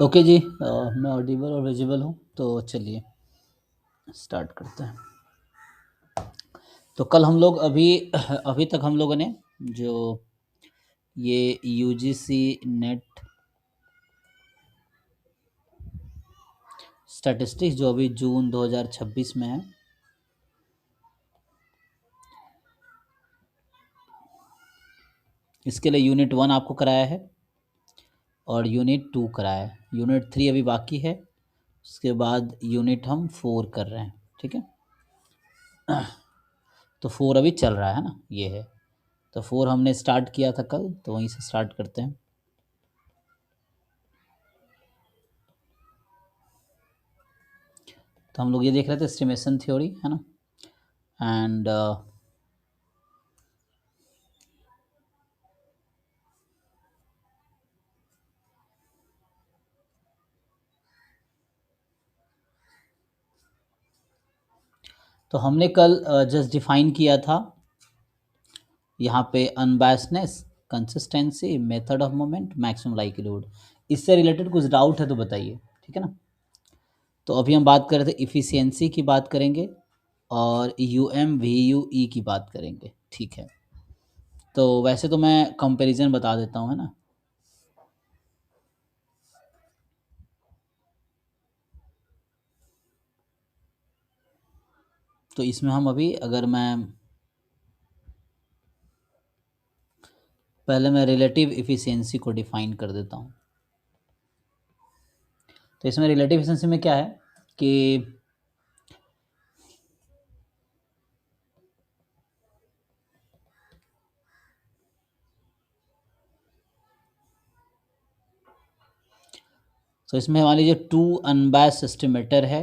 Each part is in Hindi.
ओके जी, मैं ऑडिबल और विजिबल हूँ तो चलिए स्टार्ट करते हैं। तो कल हम लोग अभी तक हम लोगों ने जो ये यूजीसी नेट स्टैटिस्टिक्स जो अभी जून 2026 में है, इसके लिए यूनिट 1 आपको कराया है और यूनिट 2 कराया है। यूनिट 3 अभी बाकी है, उसके बाद यूनिट हम 4 कर रहे हैं। ठीक है, तो 4 अभी चल रहा है ना, ये है। तो 4 हमने स्टार्ट किया था कल, तो वहीं से स्टार्ट करते हैं। तो हम लोग ये देख रहे थे एस्टिमेशन थ्योरी, है ना। एंड तो हमने कल जस्ट डिफाइन किया था यहाँ पे unbiasedness, consistency, method of moment, maximum likelihood. इससे रिलेटेड कुछ डाउट है तो बताइए, ठीक है ना। तो अभी हम बात कर रहे थे इफ़िशियंसी की बात करेंगे और U M V U E की बात करेंगे, ठीक है। तो वैसे तो मैं कंपैरिजन बता देता हूँ, है ना। तो इसमें हम अभी अगर मैं पहले मैं रिलेटिव इफ़िशियंसी को डिफाइन कर देता हूँ। तो इसमें रिलेटिव इफ़िशियंसी में क्या है कि तो इसमें मान लीजिए 2 अनबायस्ड एस्टिमेटर है।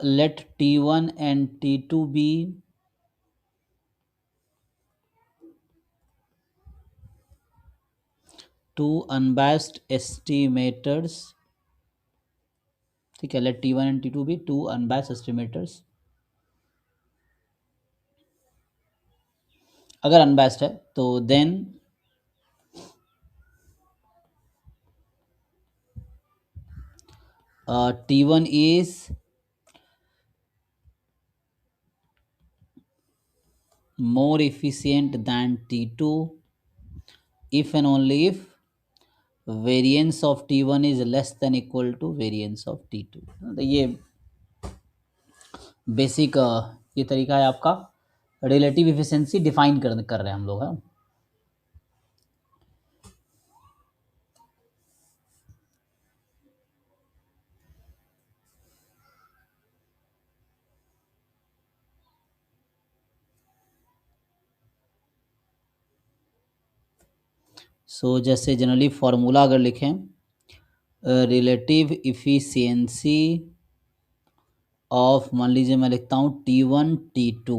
Let T1 and T2 be two unbiased estimators, ठीक है। Let T1 and T2 be two unbiased estimators। अगर अनबायस्ड है तो then T1 is more efficient than T2 if and only if variance of T1 is less than equal to variance of T2। तो ये बेसिक ये तरीका है आपका रिलेटिव इफिशिएंसी डिफाइन कर रहे हैं हम लोग, है। सो जैसे जनरली फॉर्मूला अगर लिखें, रिलेटिव इफिशियंसी ऑफ, मान लीजिए मैं लिखता हूँ T1 T2।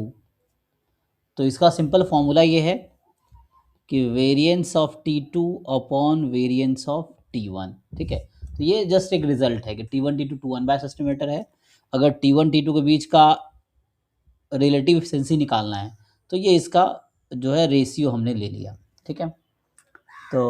तो इसका सिंपल फॉर्मूला ये है कि variance of T2 upon variance of T1, ठीक है। तो ये जस्ट एक रिजल्ट है कि T1 T2 to unbiased estimator है। अगर T1 T2 के बीच का रिलेटिव इफिशियंसी निकालना है तो ये इसका जो है रेशियो हमने ले लिया, ठीक है। तो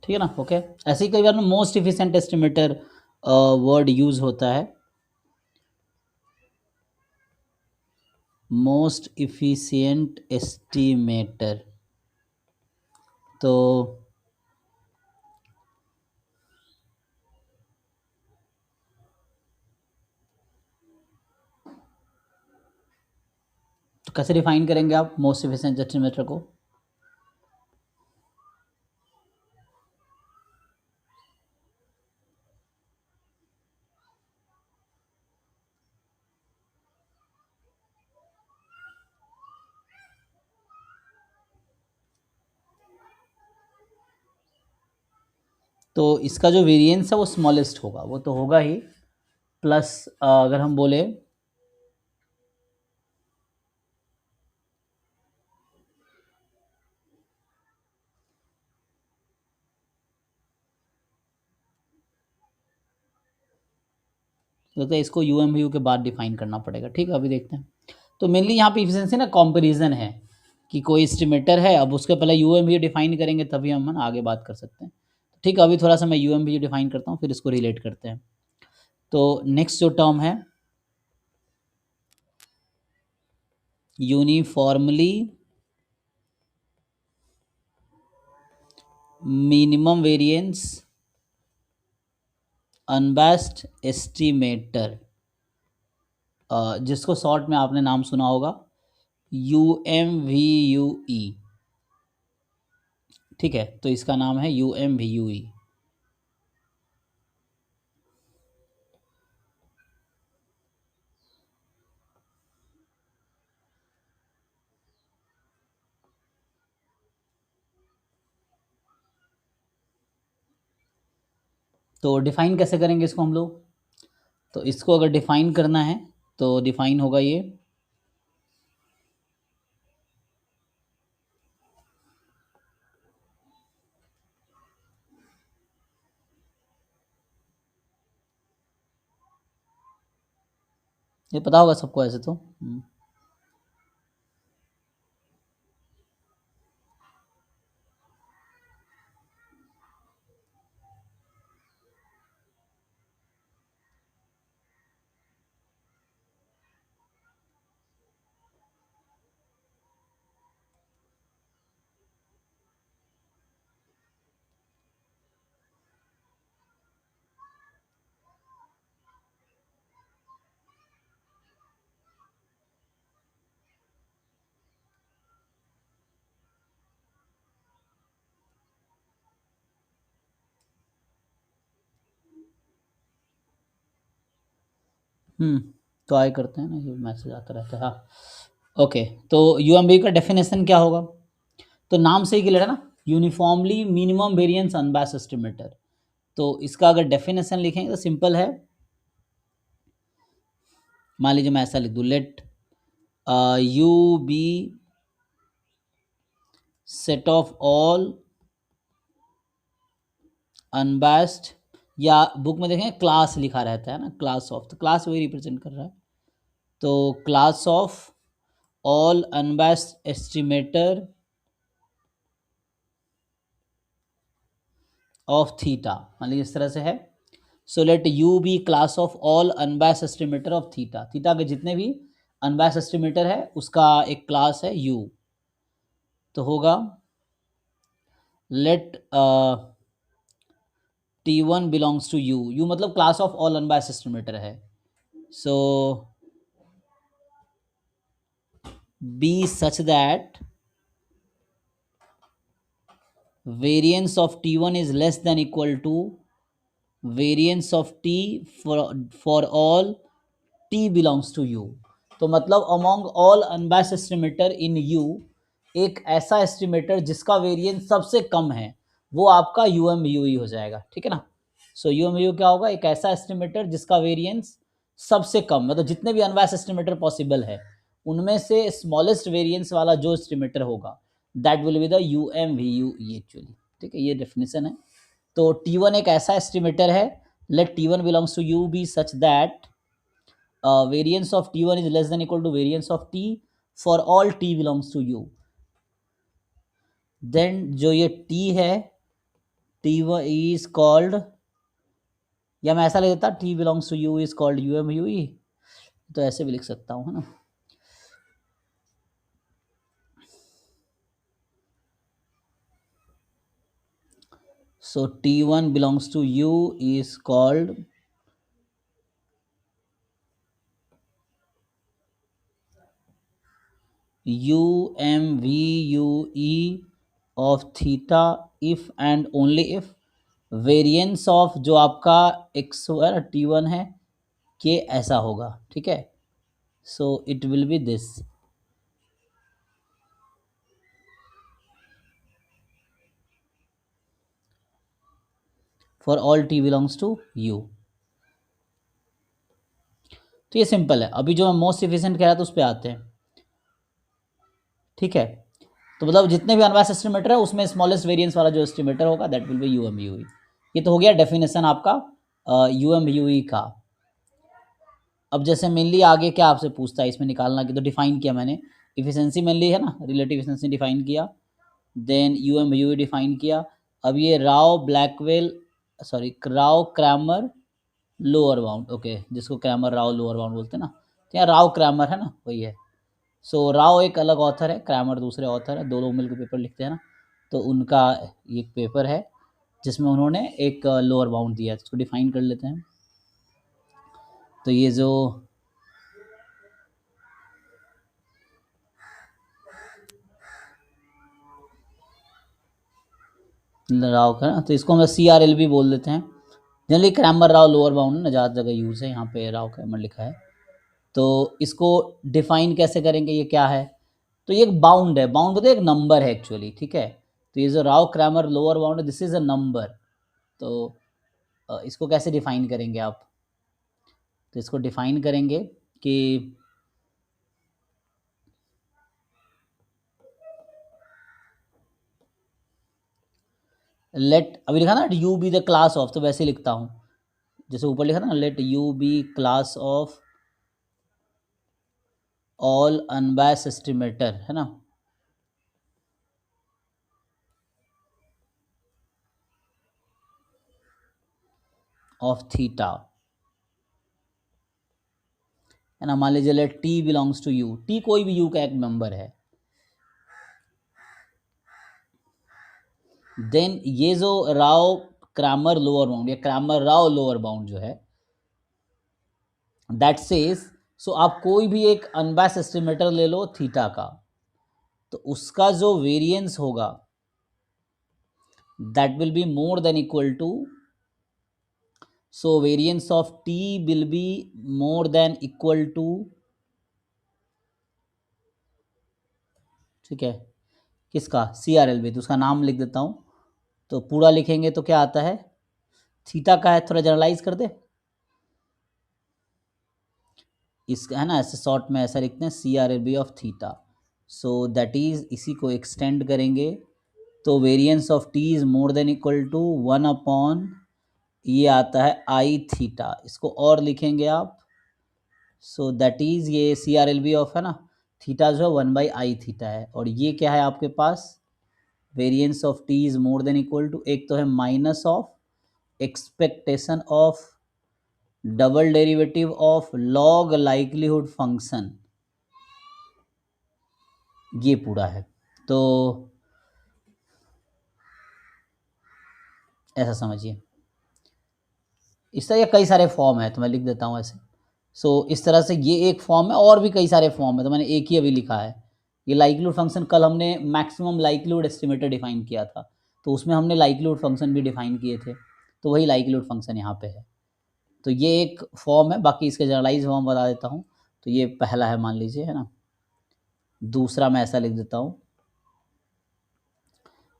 ठीक है ना, ओके। ऐसे ही कई बार most efficient estimator word use होता है, मोस्ट इफिशिएंट एस्टिमेटर। तो कैसे डिफाइन करेंगे आप मोस्ट इफिशिएंट एस्टिमेटर को? तो इसका जो वेरिएंस है वो स्मॉलेस्ट होगा, वो तो होगा ही, प्लस अगर हम बोले तो इसको यू के बाद डिफाइन करना पड़ेगा। ठीक है, अभी देखते हैं। तो मेनली यहाँ पे इफिशिएंसी ना कंपैरिजन है, कि कोई एस्टिमेटर है, अब उसके पहले यू डिफाइन करेंगे तभी हम ना आगे बात कर सकते हैं। ठीक है, अभी थोड़ा सा मैं यू डिफाइन करता हूँ, फिर इसको रिलेट करते हैं। तो नेक्स्ट जो टर्म है, यूनिफॉर्मली मिनिमम वेरिएंस अनबैस्ड एस्टिमेटर, जिसको शॉर्ट में आपने नाम सुना होगा UMVUE। ठीक है, तो इसका नाम है UMVUE। तो डिफाइन कैसे करेंगे इसको हम लोग? तो इसको अगर डिफाइन करना है तो डिफाइन होगा ये पता होगा सबको ऐसे तो। तो आए करते हैं ना, ये मैसेज आता रहता है, हाँ। ओके, तो यूएमवी का डेफिनेशन क्या होगा? तो नाम से ही क्लियर है ना, uniformly minimum variance unbiased estimator. तो इसका अगर डेफिनेशन लिखेंगे तो सिंपल है, मान लीजिए मैं ऐसा लिख दूं, let you be set of all unbiased, या बुक में देखें क्लास लिखा रहता है ना, क्लास ऑफ, तो क्लास वही रिप्रेजेंट कर रहा है। तो class of all unbiased estimator of theta, मान लीजिए इस तरह से है। So let you be class of all unbiased estimator of theta, theta के जितने भी अनबायस्ड एस्टिमेटर है उसका एक क्लास है यू। तो होगा let T1 belongs to U, U मतलब class of all unbiased estimator है। So be such that variance of T1 is less than equal to variance of T for all T belongs to U। तो मतलब among all unbiased estimator in U, एक ऐसा एस्टिमेटर जिसका वेरिएंस सबसे कम है वो आपका UMUE हो जाएगा। ठीक है ना, सो UMU क्या होगा? एक ऐसा एस्टिमेटर जिसका वेरिएंस सबसे कम, मतलब जितने भी अनबायस्ड एस्टिमेटर पॉसिबल है उनमें से स्मॉलेस्ट वेरिएंस वाला जो एस्टिमेटर होगा, that will be the UMVUE actually. ठीक है, ये डेफिनेशन है। तो T1 एक ऐसा एस्टिमेटर है, let T1 belongs to U be such that variance of T1 is less than equal to variance of T for all T belongs to U। Then जो ये T है, T1 is called, या मैं ऐसा लिख देता T belongs to U is called UMUE, तो ऐसे भी लिख सकता हूँ, है ना। So T1 belongs to U is called UMVUE of theta if and only if variance of जो आपका एक्स है ना T1 है के ऐसा होगा, ठीक है। So it will be this for all T belongs to U। तो ये सिंपल है। अभी जो मैं मोस्ट इफिशिएंट कह रहा था उस पर आते हैं, ठीक है। तो मतलब जितने भी अनबायस्ड एस्टिमेटर है उसमें स्मॉलेस्ट वेरिएंस वाला जो एस्टिमेटर होगा दैट विल बी UMUE। ये तो हो गया डेफिनेशन आपका UMUE का। अब जैसे मेनली आगे क्या आपसे पूछता है इसमें निकालना की, तो डिफाइन किया मैंने इफिशिएंसी मेनली है ना, रिलेटिव इफिशिएंसी डिफाइन किया, देन UMUE डिफाइन किया। अब ये Rao Blackwell sorry Rao Cramer lower bound, okay, जिसको क्रैमर राव लोअर बाउंड बोलते हैं ना, तो यहाँ राव क्रैमर है ना, वही है। सो राव एक अलग ऑथर है, क्रैमर दूसरे ऑथर है, दो लोग मिलकर पेपर लिखते हैं ना, तो उनका एक पेपर है जिसमें उन्होंने एक लोअर बाउंड दिया है, इसको डिफाइन कर लेते हैं। तो ये जो राव का ना, तो इसको हम CRLB बोल देते हैं। Generally Cramer Rao lower bound ना ज़्यादा जगह यूज़ है, यहाँ पे राव क्रैमर लिखा है। तो इसको डिफाइन कैसे करेंगे, ये क्या है, तो ये एक बाउंड है, बाउंड मतलब एक नंबर है एक्चुअली, ठीक है। तो ये जो राव क्रैमर लोअर बाउंड है दिस इज अ नंबर। तो इसको कैसे डिफाइन करेंगे आप, तो इसको डिफाइन करेंगे कि लेट, अभी लिखा ना U be the class of, तो वैसे लिखता हूँ जैसे ऊपर लिखा ना, let U be class of all unbiased estimator, है ना। ऑफ थीटा, है ना। मान लीजिए let T belongs to U, T कोई भी U का एक मेंबर है, देन ये जो राव क्रैमर लोअर बाउंड या क्रैमर राव लोअर बाउंड जो है दैट सेज, सो आप कोई भी एक अनबायस्ड एस्टिमेटर ले लो थीटा का, तो उसका जो वेरिएंस होगा that will be more than equal to, so variance of T will be more than equal to, ठीक है, किसका CRLB, तो उसका नाम लिख देता हूँ। तो पूरा लिखेंगे तो क्या आता है, थीटा का है, थोड़ा जनरलाइज कर दे इसका, है ना, ऐसे शॉर्ट में ऐसा लिखते हैं CRLB of theta. So that is, इसी को एक्सटेंड करेंगे तो variance of T is more than equal to 1 ये आता है आई थीटा, इसको और लिखेंगे आप। सो दैट इज ये CRLB ऑफ है ना थीटा जो है 1/I थीटा है, और ये क्या है आपके पास, variance of T is more than equal to, एक तो है minus of expectation of double derivative of log likelihood function, ये पूरा है। तो ऐसा समझिए, इस तरह के कई सारे फॉर्म है, तो मैं लिख देता हूँ ऐसे। सो इस तरह से ये एक फॉर्म है, और भी कई सारे फॉर्म है, तो मैंने एक ही अभी लिखा है। ये लाइक्लीहुड फंक्शन, कल हमने मैक्सिमम लाइक्लीहुड एस्टिमेटर डिफाइन किया था, तो उसमें हमने लाइक्लीहुड फंक्शन भी डिफाइन किए थे, तो वही लाइक्लीहुड फंक्शन यहाँ पे है। तो ये एक फॉर्म है, बाकी इसके जनरलाइज फॉर्म बता देता हूँ। तो ये पहला है मान लीजिए, है ना। दूसरा मैं ऐसा लिख देता हूँ,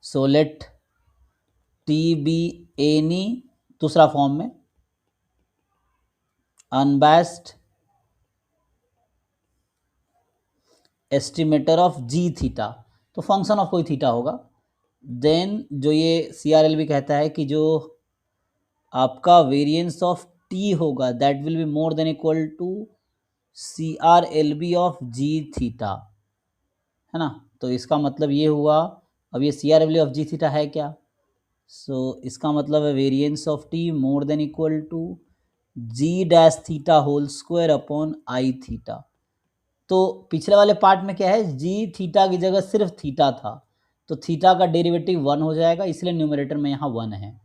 so let T be any, दूसरा फॉर्म में unbiased estimator of G theta, तो फंक्शन ऑफ कोई थीटा होगा। देन जो ये CRLB कहता है कि जो आपका वेरिएंस ऑफ T होगा that will be more than equal to CRLB of G theta, है ना। तो इसका मतलब ये हुआ, अब ये CRLB ऑफ जी थीटा है क्या, सो इसका मतलब है variance of T more than equal to G dash theta whole square upon I theta. तो पिछले वाले पार्ट में क्या है, जी थीटा की जगह सिर्फ थीटा था, तो थीटा का डेरिवेटिव 1 हो जाएगा, इसलिए न्यूमरेटर में यहाँ 1 है।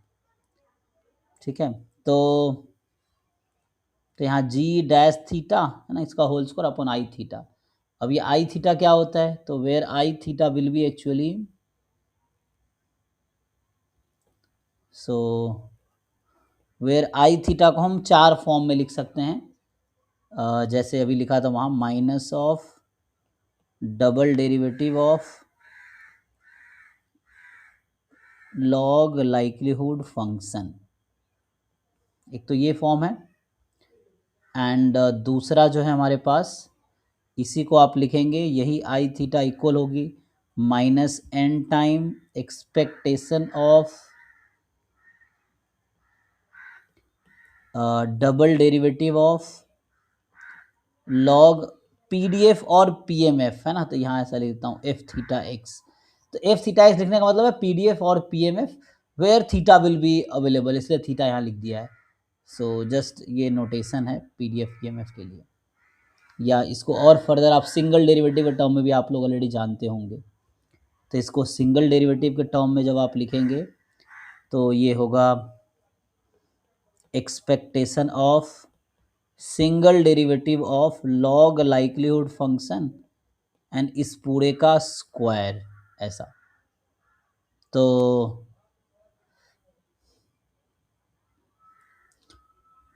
ठीक है, तो यहाँ जी डैश थीटा है ना, इसका whole square upon I theta. अब ये आई थीटा क्या होता है, तो where I theta will be actually, so where I theta को हम 4 फॉर्म में लिख सकते हैं। जैसे अभी लिखा था वहाँ, minus of double derivative of log likelihood function, एक तो ये फॉर्म है। एंड दूसरा जो है हमारे पास, इसी को आप लिखेंगे, यही आई थीटा इक्वल होगी minus N time expectation of double derivative of log PDF और पीएमएफ, है ना, तो यहाँ ऐसा लिखता हूँ एफ थीटा एक्स। तो एफ थीटा एक्स लिखने का मतलब है पीडीएफ और PMF where theta will be available, इसलिए थीटा यहाँ लिख दिया है। सो जस्ट ये नोटेशन है पीडीएफ पीएमएफ के लिए, या इसको और फर्दर आप सिंगल डेरिवेटिव के टर्म में भी आप लोग ऑलरेडी जानते होंगे। तो इसको सिंगल डेरिवेटिव के टर्म में जब आप लिखेंगे तो ये होगा expectation of single derivative of log likelihood function and इस पूरे का स्क्वायर, ऐसा। तो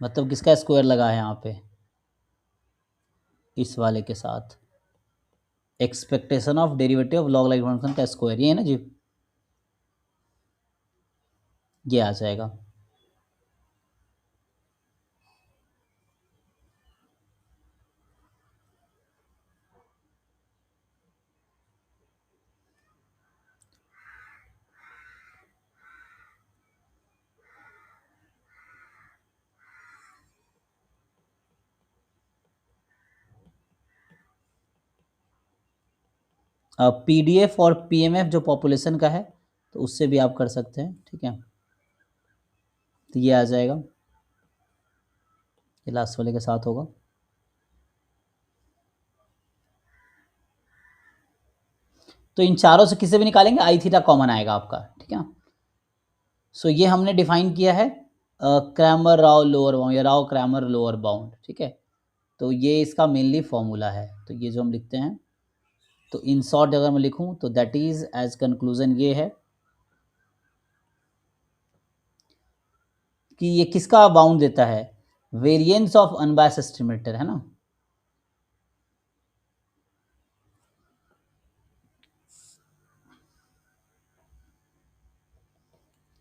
मतलब किसका स्क्वायर लगा है यहाँ पे, इस वाले के साथ, expectation of derivative of log likelihood function का स्क्वायर, ये है ना जी, ये आ जाएगा। पीडीएफ और पीएमएफ जो पॉपुलेशन का है, तो उससे भी आप कर सकते हैं। ठीक है, तो ये आ जाएगा, ये लास्ट वाले के साथ होगा। तो इन चारों से किसे भी निकालेंगे आई थीटा कॉमन आएगा आपका। ठीक है, सो ये हमने डिफाइन किया है क्रैमर राव लोअर बाउंड या राव क्रैमर लोअर बाउंड। ठीक है, तो ये इसका मेनली फॉर्मूला है, तो ये जो हम लिखते हैं, तो इन शॉर्ट अगर मैं लिखूं तो दैट इज एज कंक्लूजन ये है कि ये किसका बाउंड देता है, वेरिएंस ऑफ अनबायस्ड एस्टिमेटर, है ना।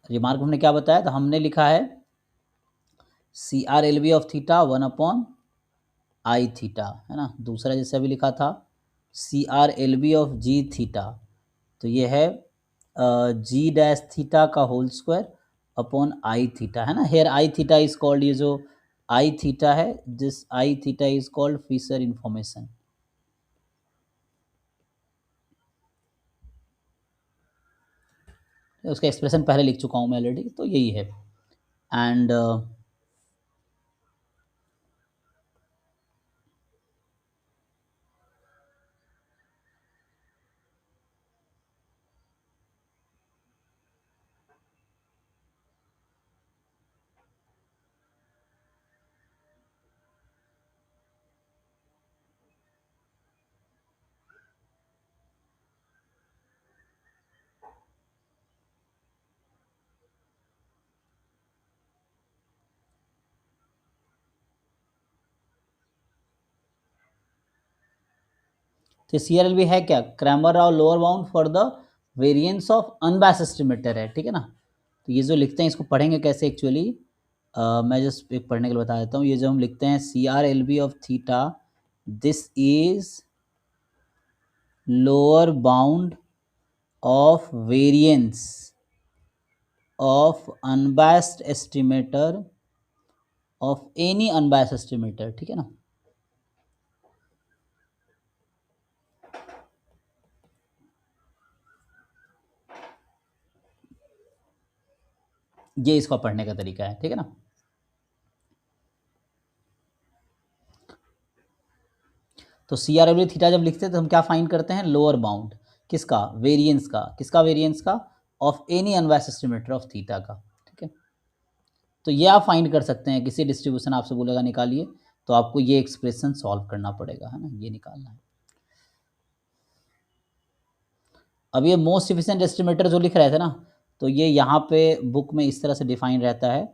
रिमार्क हमने क्या बताया, तो हमने लिखा है C R L B of theta 1 upon I theta, है ना। दूसरा जैसे अभी लिखा था C R L B of G theta, तो ये है जी डैश थीटा का whole square upon I theta, है ना। Here I theta is called, ये जो आई थीटा है, this I theta is called Fisher information. उसका एक्सप्रेशन पहले लिख चुका हूँ मैं ऑलरेडी, तो यही है। एंड तो सी आर एल बी है क्या, Cramer Rao lower bound for the variance of unbiased estimator है। ठीक है ना, तो ये जो लिखते हैं इसको पढ़ेंगे कैसे एक्चुअली, मैं जस्ट एक पढ़ने के लिए बता देता हूँ। ये जो हम लिखते हैं C R L B of theta, this is lower bound of variance of unbiased estimator of any unbiased estimator. ठीक है ना, ये इसका पढ़ने का तरीका है, ठीक है ना। तो सी आर डब्ल्यू थीटा जब लिखते हैं तो हम क्या फाइंड करते हैं, लोअर बाउंड किसका, वेरिएंस का, किसका वेरिएंस का, of any unbiased estimator of theta का, ठीक है। तो ये आप फाइंड कर सकते हैं, किसी डिस्ट्रीब्यूशन आपसे बोलेगा निकालिए तो आपको ये एक्सप्रेशन सॉल्व करना पड़ेगा, है ना, ये निकालना है। अब ये मोस्ट एफिशिएंट एस्टिमेटर जो लिख रहे थे ना, तो ये यहाँ पे बुक में इस तरह से डिफाइन रहता है।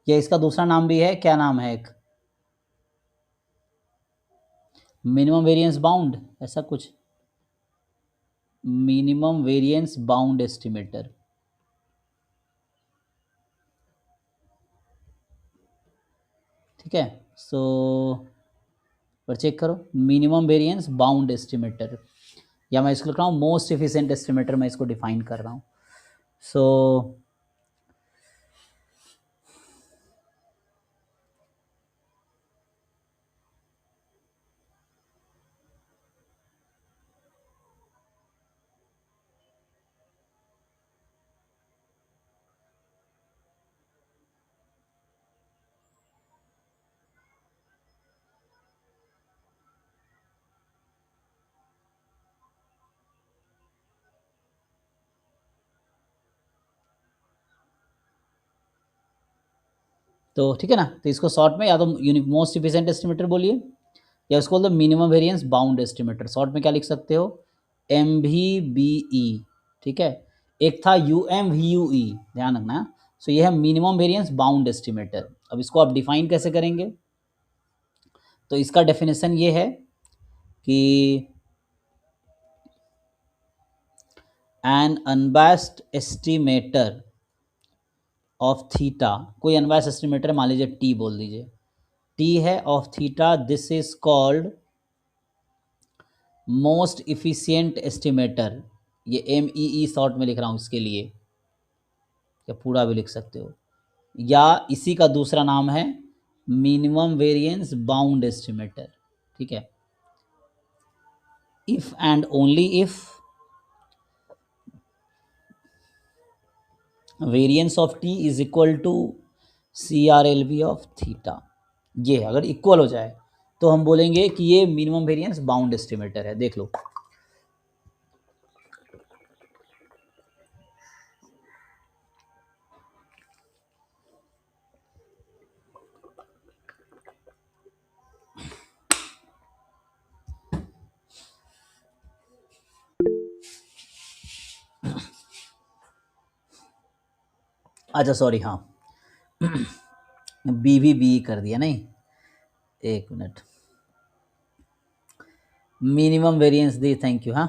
ये इसका दूसरा नाम भी है, क्या नाम है, एक मिनिमम वेरिएंस बाउंड, ऐसा कुछ, मिनिमम वेरिएंस बाउंड एस्टिमेटर, ठीक है। सो पर चेक करो, मिनिमम वेरिएंस बाउंड एस्टिमेटर, या मैं इसको लिख रहा हूँ मोस्ट एफिशिएंट एस्टिमेटर, मैं इसको डिफाइन कर रहा हूँ। सो तो ठीक है ना, तो इसको शॉर्ट में या तो मोस्ट एफिशिएंट एस्टिमेटर बोलिए, या उसको बोल दो minimum variance bound estimator, short में क्या लिख सकते हो, एम वी बी ई, ठीक है। एक था U M V U E, ध्यान रखना। सो ये है मिनिमम वेरिएंस बाउंड एस्टिमेटर। अब इसको आप डिफाइन कैसे करेंगे, तो इसका डेफिनेशन ये है कि N unbiased estimator of theta, कोई अनबायस्ड एस्टिमेटर मान लीजिए टी बोल दीजिए, टी है of theta, this is called most efficient estimator. ये एम ई ई शॉर्ट में लिख रहा हूँ इसके लिए, या पूरा भी लिख सकते हो, या इसी का दूसरा नाम है मिनिमम वेरिएंस बाउंड एस्टिमेटर, ठीक है। If and only if variance of T is equal to C R L V of theta, ये अगर इक्वल हो जाए तो हम बोलेंगे कि ये मिनिमम वेरिएंस बाउंड एस्टिमेटर है, देख लो। अच्छा सॉरी, हाँ बी वी बी कर दिया, नहीं, एक मिनट, मिनिमम वेरिएंस दी, थैंक यू, हाँ।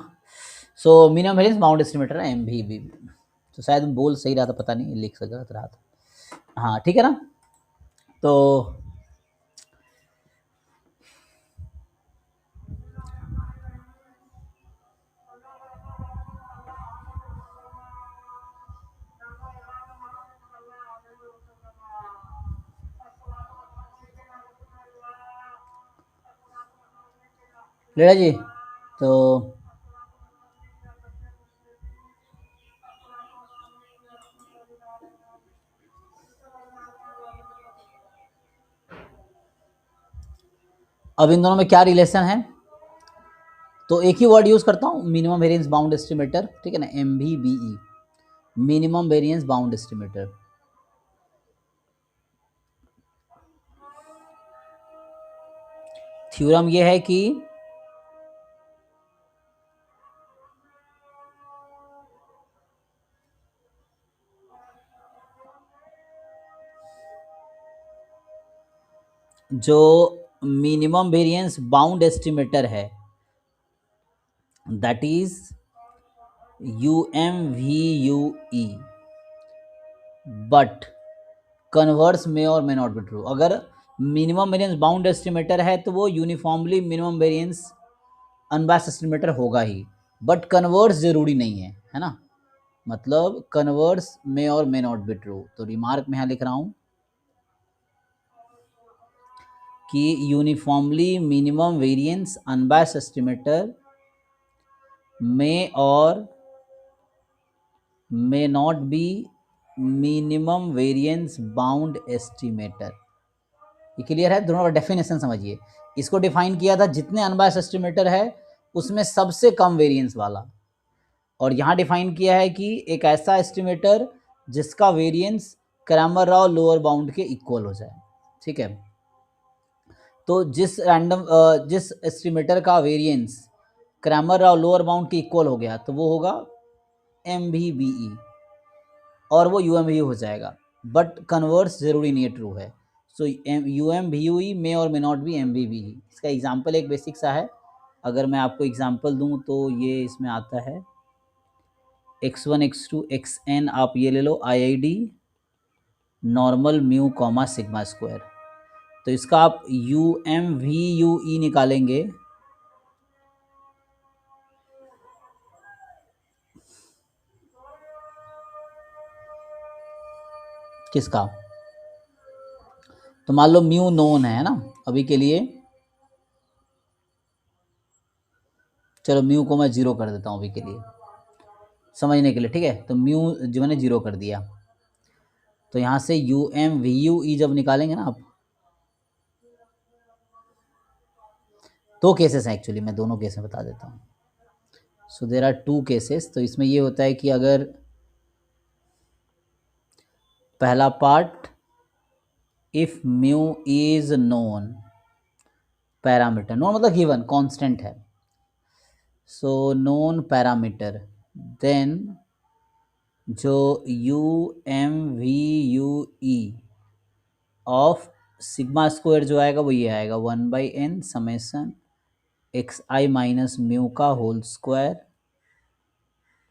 So minimum variance bound estimator है एम वी बी, तो शायद बोल सही रहा था, पता नहीं लिख सक रहा था, हाँ ठीक है ना। तो लेला जी, तो अब इन दोनों में क्या रिलेशन है, तो एक ही वर्ड यूज करता हूँ, मिनिमम वेरिएंस बाउंड एस्टिमेटर, ठीक है ना, M V B E, minimum variance bound estimator. Theorem ये है कि जो मिनिमम वेरिएंस बाउंड एस्टिमेटर है, that is U M V U E, but converse में और मे नॉट बी ट्रू। अगर मिनिमम वेरिएंस बाउंड एस्टिमेटर है तो वो uniformly minimum variance unbiased estimator होगा ही, बट कन्वर्स जरूरी नहीं है ना, मतलब कन्वर्स में और मे नॉट बी ट्रू। तो रिमार्क में यहाँ लिख रहा हूँ कि uniformly minimum variance unbiased estimator में और may not be minimum variance bound estimator। ये क्लियर है? दोनों का डेफिनेशन समझिए। इसको डिफाइन किया था जितने अनबायस्ड एस्टिमेटर है उसमें सबसे कम वेरिएंस वाला, और यहाँ डिफाइन किया है कि एक ऐसा एस्टिमेटर जिसका variance Cramer Rao lower bound के इक्वल हो जाए। ठीक है, तो जिस एस्टिमेटर का variance Cramer Rao lower bound के इक्वल हो गया तो वो होगा MVBE, और वो UMVU हो जाएगा, बट कन्वर्स जरूरी नहीं है, ट्रू है। सो UMVUE में और मे नॉट बी MVBE। इसका एग्जाम्पल एक बेसिक सा है, अगर मैं आपको एग्जाम्पल दूं तो ये इसमें आता है x1 x2 xn, आप ये ले लो IID normal mu comma sigma square. तो इसका आप UMVUE निकालेंगे किसका, तो मान लो म्यू नोन है ना अभी के लिए, चलो म्यू को मैं 0 कर देता हूँ अभी के लिए समझने के लिए। ठीक है, तो म्यू जो मैंने 0 कर दिया, तो यहाँ से UMVUE जब निकालेंगे ना आप, दो केसेस हैं एक्चुअली, मैं दोनों केस में बता देता हूँ। So there are two cases. तो इसमें ये होता है कि अगर पहला part, if mu is known parameter, known मतलब गिवन कांस्टेंट है, सो नोन पैरामीटर, देन जो UMVUE ऑफ सिग्मा स्क्वायर जो आएगा वो ये आएगा 1/n summation xi minus mu का whole square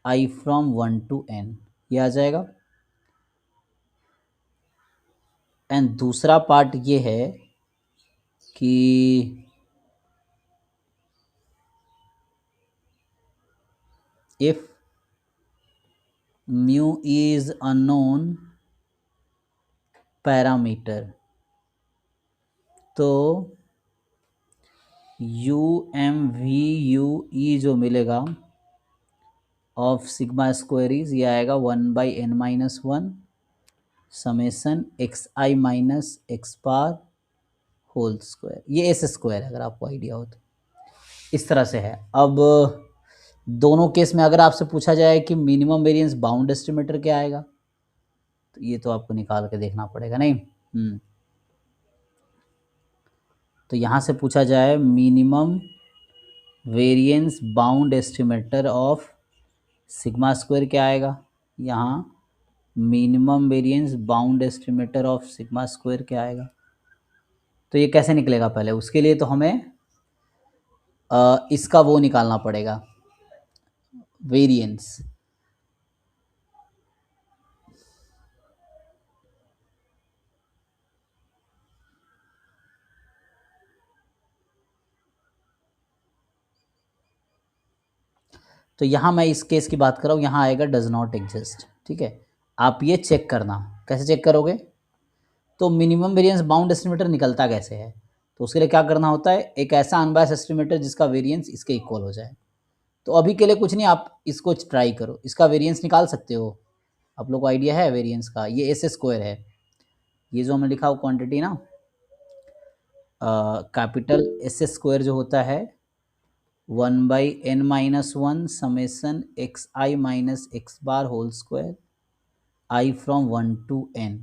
i from 1 to n, ये आ जाएगा। एंड दूसरा पार्ट ये है कि if mu is unknown parameter, तो UMVUE जो मिलेगा ऑफ सिग्मा स्क्वायर इज, ये आएगा 1/n minus 1 summation xi minus x bar whole square, ये एस स्क्वायर है अगर आपको आइडिया हो तो, इस तरह से है। अब दोनों केस में अगर आपसे पूछा जाए कि मिनिमम वेरिएंस बाउंड एस्टिमेटर क्या आएगा, तो ये तो आपको निकाल के देखना पड़ेगा नहीं। तो यहाँ से पूछा जाए minimum variance bound estimator of sigma square क्या आएगा, यहाँ minimum variance bound estimator of sigma square क्या आएगा। तो ये कैसे निकलेगा, पहले उसके लिए तो हमें इसका वो निकालना पड़ेगा वेरिएंस। तो यहाँ मैं इस केस की बात कर रहा हूँ, यहाँ आएगा डज नॉट एग्जिस्ट। ठीक है, आप ये चेक करना, कैसे चेक करोगे, तो मिनिमम वेरिएंस बाउंड एस्टिमेटर निकलता कैसे है, तो उसके लिए क्या करना होता है, एक ऐसा अनबायस्ड एस्टिमेटर जिसका वेरिएंस इसके इक्वल हो जाए। तो अभी के लिए कुछ नहीं, आप इसको ट्राई करो, इसका वेरिएंस निकाल सकते हो, आप लोग को आइडिया है वेरिएंस का, ये एस स्क्वायर है, ये जो हमने लिखा वो क्वांटिटी ना, कैपिटल एस स्क्वायर जो होता है 1/n minus 1 summation xi minus x bar whole square i from 1 to n।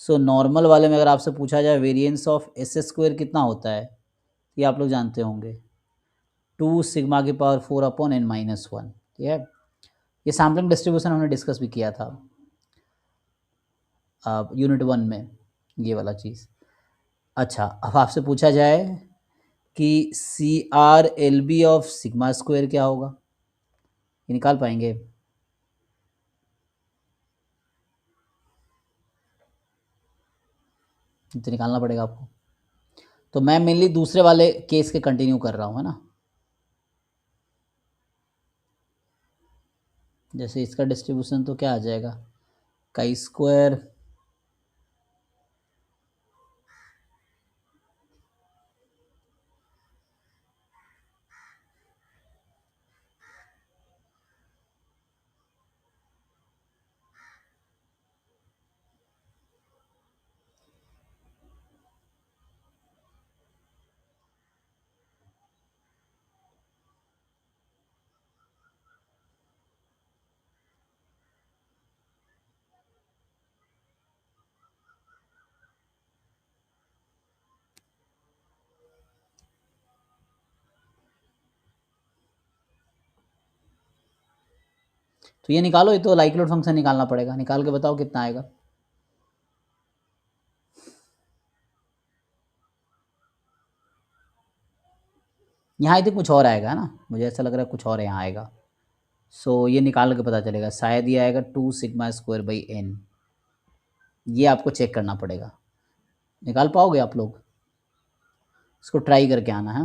सो नॉर्मल वाले में अगर आपसे पूछा जाए वेरिएंस ऑफ एस स्क्वायर कितना होता है, ये आप लोग जानते होंगे 2 सिग्मा की पावर 4 अपॉन n माइनस 1। ठीक है, ये सैम्पलिंग डिस्ट्रीब्यूशन हमने डिस्कस भी किया था यूनिट 1 में, ये वाला चीज़। अच्छा, अब आपसे पूछा जाए कि CRLB ऑफ सिग्मा स्क्वायर क्या होगा, ये निकाल पाएंगे, तो निकालना पड़ेगा आपको। तो मैं मेनली दूसरे वाले केस के कंटिन्यू कर रहा हूँ, है ना। जैसे इसका डिस्ट्रीब्यूशन तो क्या आ जाएगा, काई स्क्वायर तो ये निकालो, ये तो लाइक्लीहुड फंक्शन निकालना पड़ेगा, निकाल के बताओ कितना आएगा। यहाँ आई थिंक कुछ और आएगा ना, मुझे ऐसा लग रहा है कुछ और यहाँ आएगा। सो ये निकाल के पता चलेगा, शायद ये आएगा 2 सिग्मा स्क्वायर बाई n। ये आपको चेक करना पड़ेगा, निकाल पाओगे आप लोग? इसको ट्राई करके आना है।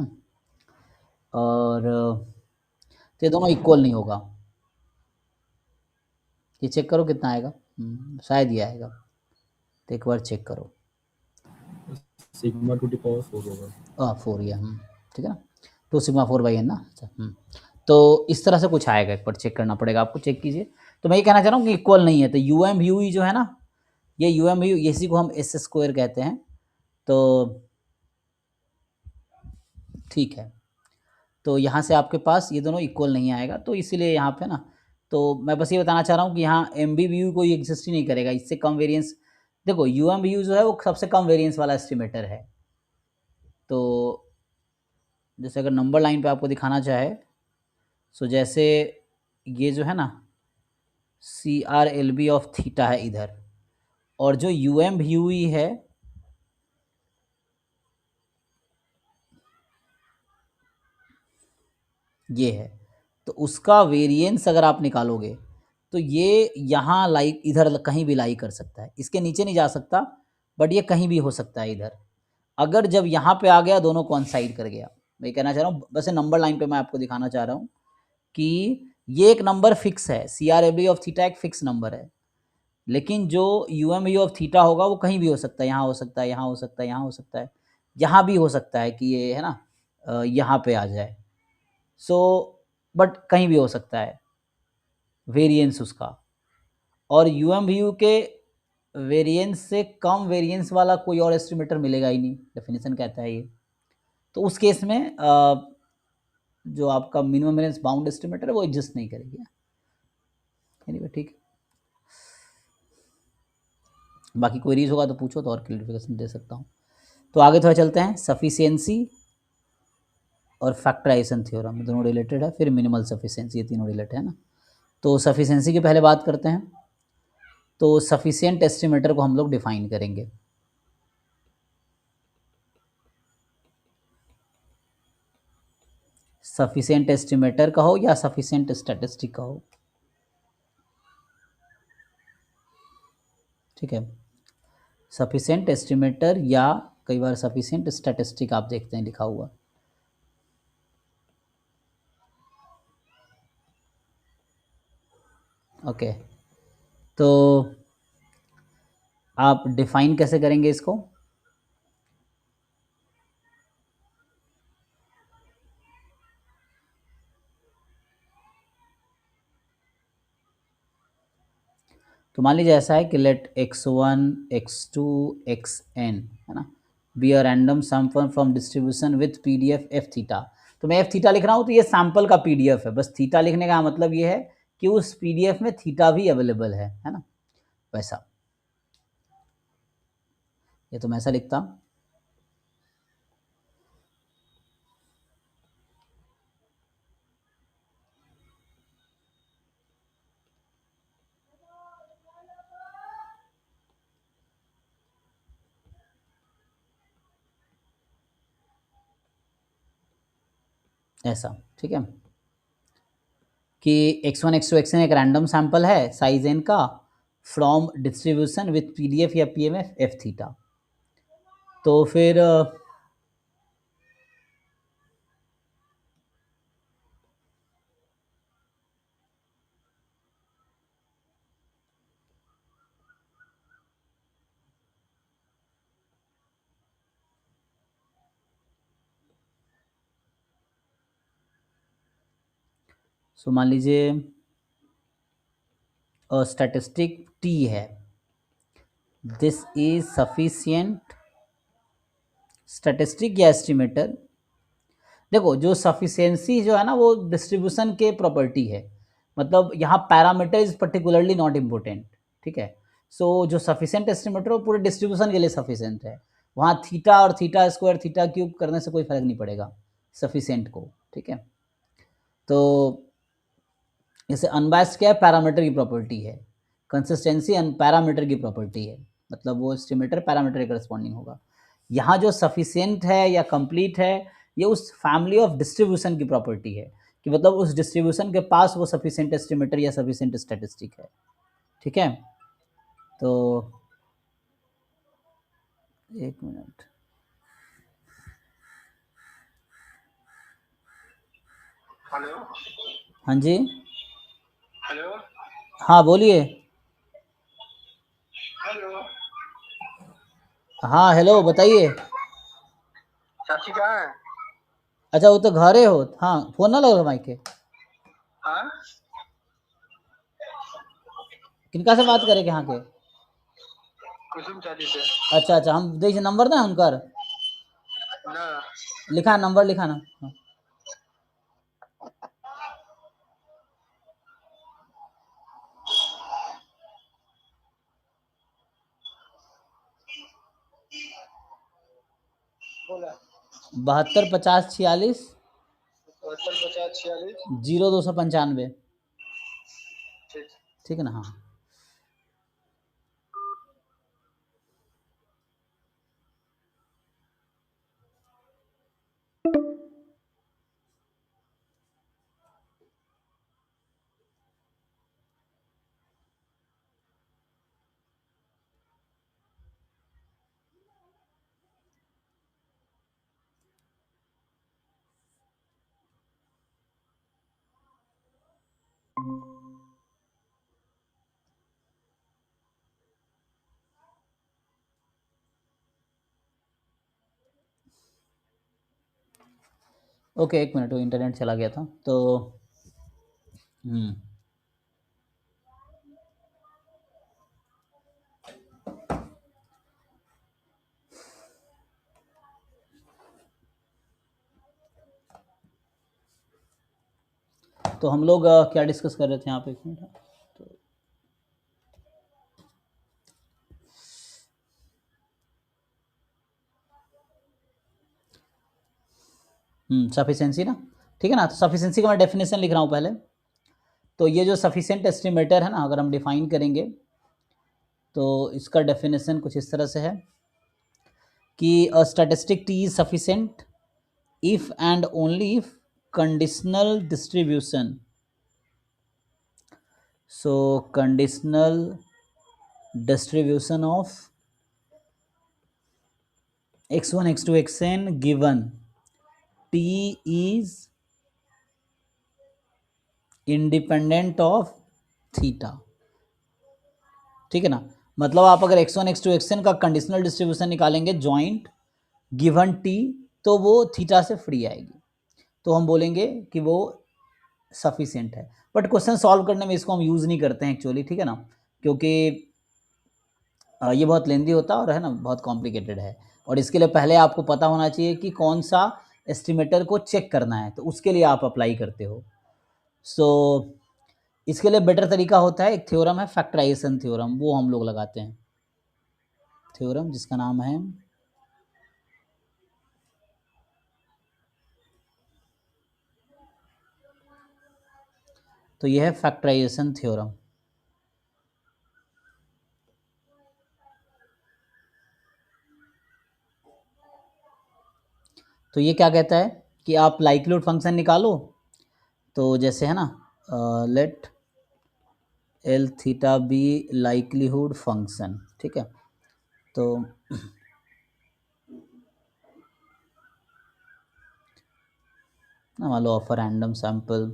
और तो ये दोनों इक्वल नहीं होगा, ये चेक करो कितना आएगा। शायद ये आएगा, तो एक बार चेक करो। सिग्मा टू द पावर 4 होगा। 4 ये ठीक है ना, 2 सिग्मा 4 बाई n ना। अच्छा तो इस तरह से कुछ आएगा, एक बार चेक करना पड़ेगा आपको, चेक कीजिए। तो मैं ये कहना चाह रहा हूँ कि इक्वल नहीं है, तो यू एम यू ई जो है ना, ये यू एम यू इसी को हम एस स्क्वायर कहते हैं। तो ठीक है, तो यहाँ से आपके पास ये दोनों इक्वल नहीं आएगा, तो इसीलिए यहाँ पे ना, तो मैं बस ये बताना चाह रहा हूँ कि यहाँ एम बी बी यू कोई एग्जिस्ट ही नहीं करेगा, इससे कम वेरिएंस। देखो यू एम बी यू जो है वो सबसे कम वेरिएंस वाला एस्टिमेटर है। तो जैसे अगर नंबर लाइन पे आपको दिखाना चाहे, सो जैसे ये जो है ना C R L B of theta है इधर, और जो U M V U E है ये है, तो उसका वेरिएंस अगर आप निकालोगे तो ये यहाँ लाइक इधर कहीं भी लाई कर सकता है, इसके नीचे नहीं जा सकता, बट ये कहीं भी हो सकता है इधर। अगर जब यहाँ पे आ गया दोनों कॉन्साइड कर गया, मैं कहना चाह रहा हूँ बस नंबर लाइन पे मैं आपको दिखाना चाह रहा हूँ कि ये एक नंबर फिक्स है, C R L of theta एक फिक्स नंबर है, लेकिन जो U M U of theta होगा वो कहीं भी हो सकता है, यहाँ हो सकता है, यहाँ हो सकता है, यहाँ हो सकता है, यहाँ भी हो सकता है कि ये है ना यहाँ पे आ जाए। सो बट कहीं भी हो सकता है वेरिएंस उसका, और यू एम वी यू के वेरिएंस से कम वेरिएंस वाला कोई और एस्टिमेटर मिलेगा ही नहीं, डेफिनेशन कहता है ये। तो उस केस में जो आपका मिनिमम वेरिएंस बाउंड एस्टिमेटर है वो एग्जिस्ट नहीं करेगी। एनीवे ठीक, बाकी क्वेरीज होगा तो पूछो तो और क्लियरिफिकेशन दे सकता हूँ। तो आगे थोड़ा चलते हैं, सफिशिएंसी और फैक्टराइजेशन थ्योरम दोनों रिलेटेड है, फिर मिनिमल सफिशिएंसी, ये तीनों रिलेटेड है ना। तो सफिशिएंसी की पहले बात करते हैं। तो सफिशिएंट एस्टिमेटर को हम लोग डिफाइन करेंगे। सफिशिएंट एस्टिमेटर कहो या सफिशिएंट स्टैटिस्टिक कहो, ठीक है। सफिशिएंट एस्टिमेटर या कई बार सफिशिएंट स्टैटिस्टिक आप देखते हैं लिखा हुआ। ओके, तो आप डिफाइन कैसे करेंगे इसको? तो मान लीजिए ऐसा है कि लेट x1 x2 xn है ना be a random sample from distribution with PDF F theta. तो मैं एफ थीटा लिख रहा हूँ, तो ये सैंपल का पीडीएफ है, बस थीटा लिखने का मतलब ये है कि उस पीडीएफ में थीटा भी अवेलेबल है ना, वैसा। ये तो मैं ऐसा लिखता, ऐसा, ठीक है, कि x1 x2 xn एक रैंडम सैंपल है साइज n का फ्रॉम डिस्ट्रीब्यूशन विथ पीडीएफ या पीएमएफ एफ थीटा। तो फिर सो मान लीजिए स्टैटिस्टिक टी है, दिस इज सफिशिएंट स्टैटिस्टिक या एस्टिमेटर। देखो जो सफिशिएंसी जो है ना वो डिस्ट्रीब्यूशन के प्रॉपर्टी है, मतलब यहाँ parameter is particularly not important, ठीक है। सो जो सफिशिएंट एस्टिमेटर वो पूरे डिस्ट्रीब्यूशन के लिए सफिशिएंट है, वहाँ थीटा और थीटा स्क्वायर थीटा क्यूब करने से कोई फर्क नहीं पड़ेगा सफिशिएंट को, ठीक है। तो जैसे अनबायस्ड क्या है, पैरामीटर की प्रॉपर्टी है, कंसिस्टेंसी पैरामीटर की प्रॉपर्टी है, मतलब वो एस्टिमेटर पैरामीटर के करस्पॉन्डिंग होगा। यहाँ जो सफिशिएंट है या कंप्लीट है, ये उस फैमिली ऑफ डिस्ट्रीब्यूशन की प्रॉपर्टी है, कि मतलब उस डिस्ट्रीब्यूशन के पास वो सफिशिएंट एस्टिमेटर या सफिशिएंट स्टैटिस्टिक है। ठीक है, तो एक मिनट, हेलो। हाँ जी, हेलो। हाँ बोलिए, हेलो। हाँ हेलो बताइए। चाची कहाँ है? अच्छा वो तो घरे हो, हाँ फोन ना लगा माइक के, हाँ। किनका से बात हेलो। करे यहाँ के? कुसुम चाची से। अच्छा अच्छा, हम देखिए नंबर ना उनकर ना। लिखा, नंबर लिखा ना, हाँ। बोला। 72 50 46 72 50 46। 0295। ठीक। ठीक है ना, हाँ। ओके एक मिनट, वो इंटरनेट चला गया था तो हम्म तो हम लोग क्या डिस्कस कर रहे थे यहाँ पे, एक मिनट, तो सफिशिएंसी ना, ठीक है ना। तो सफिशिएंसी का मैं डेफिनेशन लिख रहा हूँ पहले। तो ये जो सफिशिएंट एस्टिमेटर है ना, अगर हम डिफाइन करेंगे तो इसका डेफिनेशन कुछ इस तरह से है कि a statistic T is sufficient if and only if conditional distribution, so conditional distribution of x1 x2 xn given t is independent of theta। ठीक है ना, मतलब आप अगर x1 x2 xn का कंडीशनल डिस्ट्रीब्यूशन निकालेंगे जॉइंट गिवन t, तो वो थीटा से फ्री आएगी, तो हम बोलेंगे कि वो सफिशिएंट है। बट क्वेश्चन सॉल्व करने में इसको हम यूज़ नहीं करते हैं एक्चुअली, ठीक है ना, क्योंकि ये बहुत लेंदी होता है और है ना बहुत कॉम्प्लिकेटेड है, और इसके लिए पहले आपको पता होना चाहिए कि कौन सा एस्टिमेटर को चेक करना है, तो उसके लिए आप अप्लाई करते हो। सो इसके लिए बेटर तरीका होता है, एक थ्योरम है फैक्टराइजेशन थ्योरम, वो हम लोग लगाते हैं, थ्योरम जिसका नाम है, तो ये है फैक्टराइजेशन थ्योरम। तो ये क्या कहता है कि आप लाइक्लीहुड फंक्शन निकालो, तो जैसे है ना let L theta be likelihood function, ठीक है, तो मान लो of random sample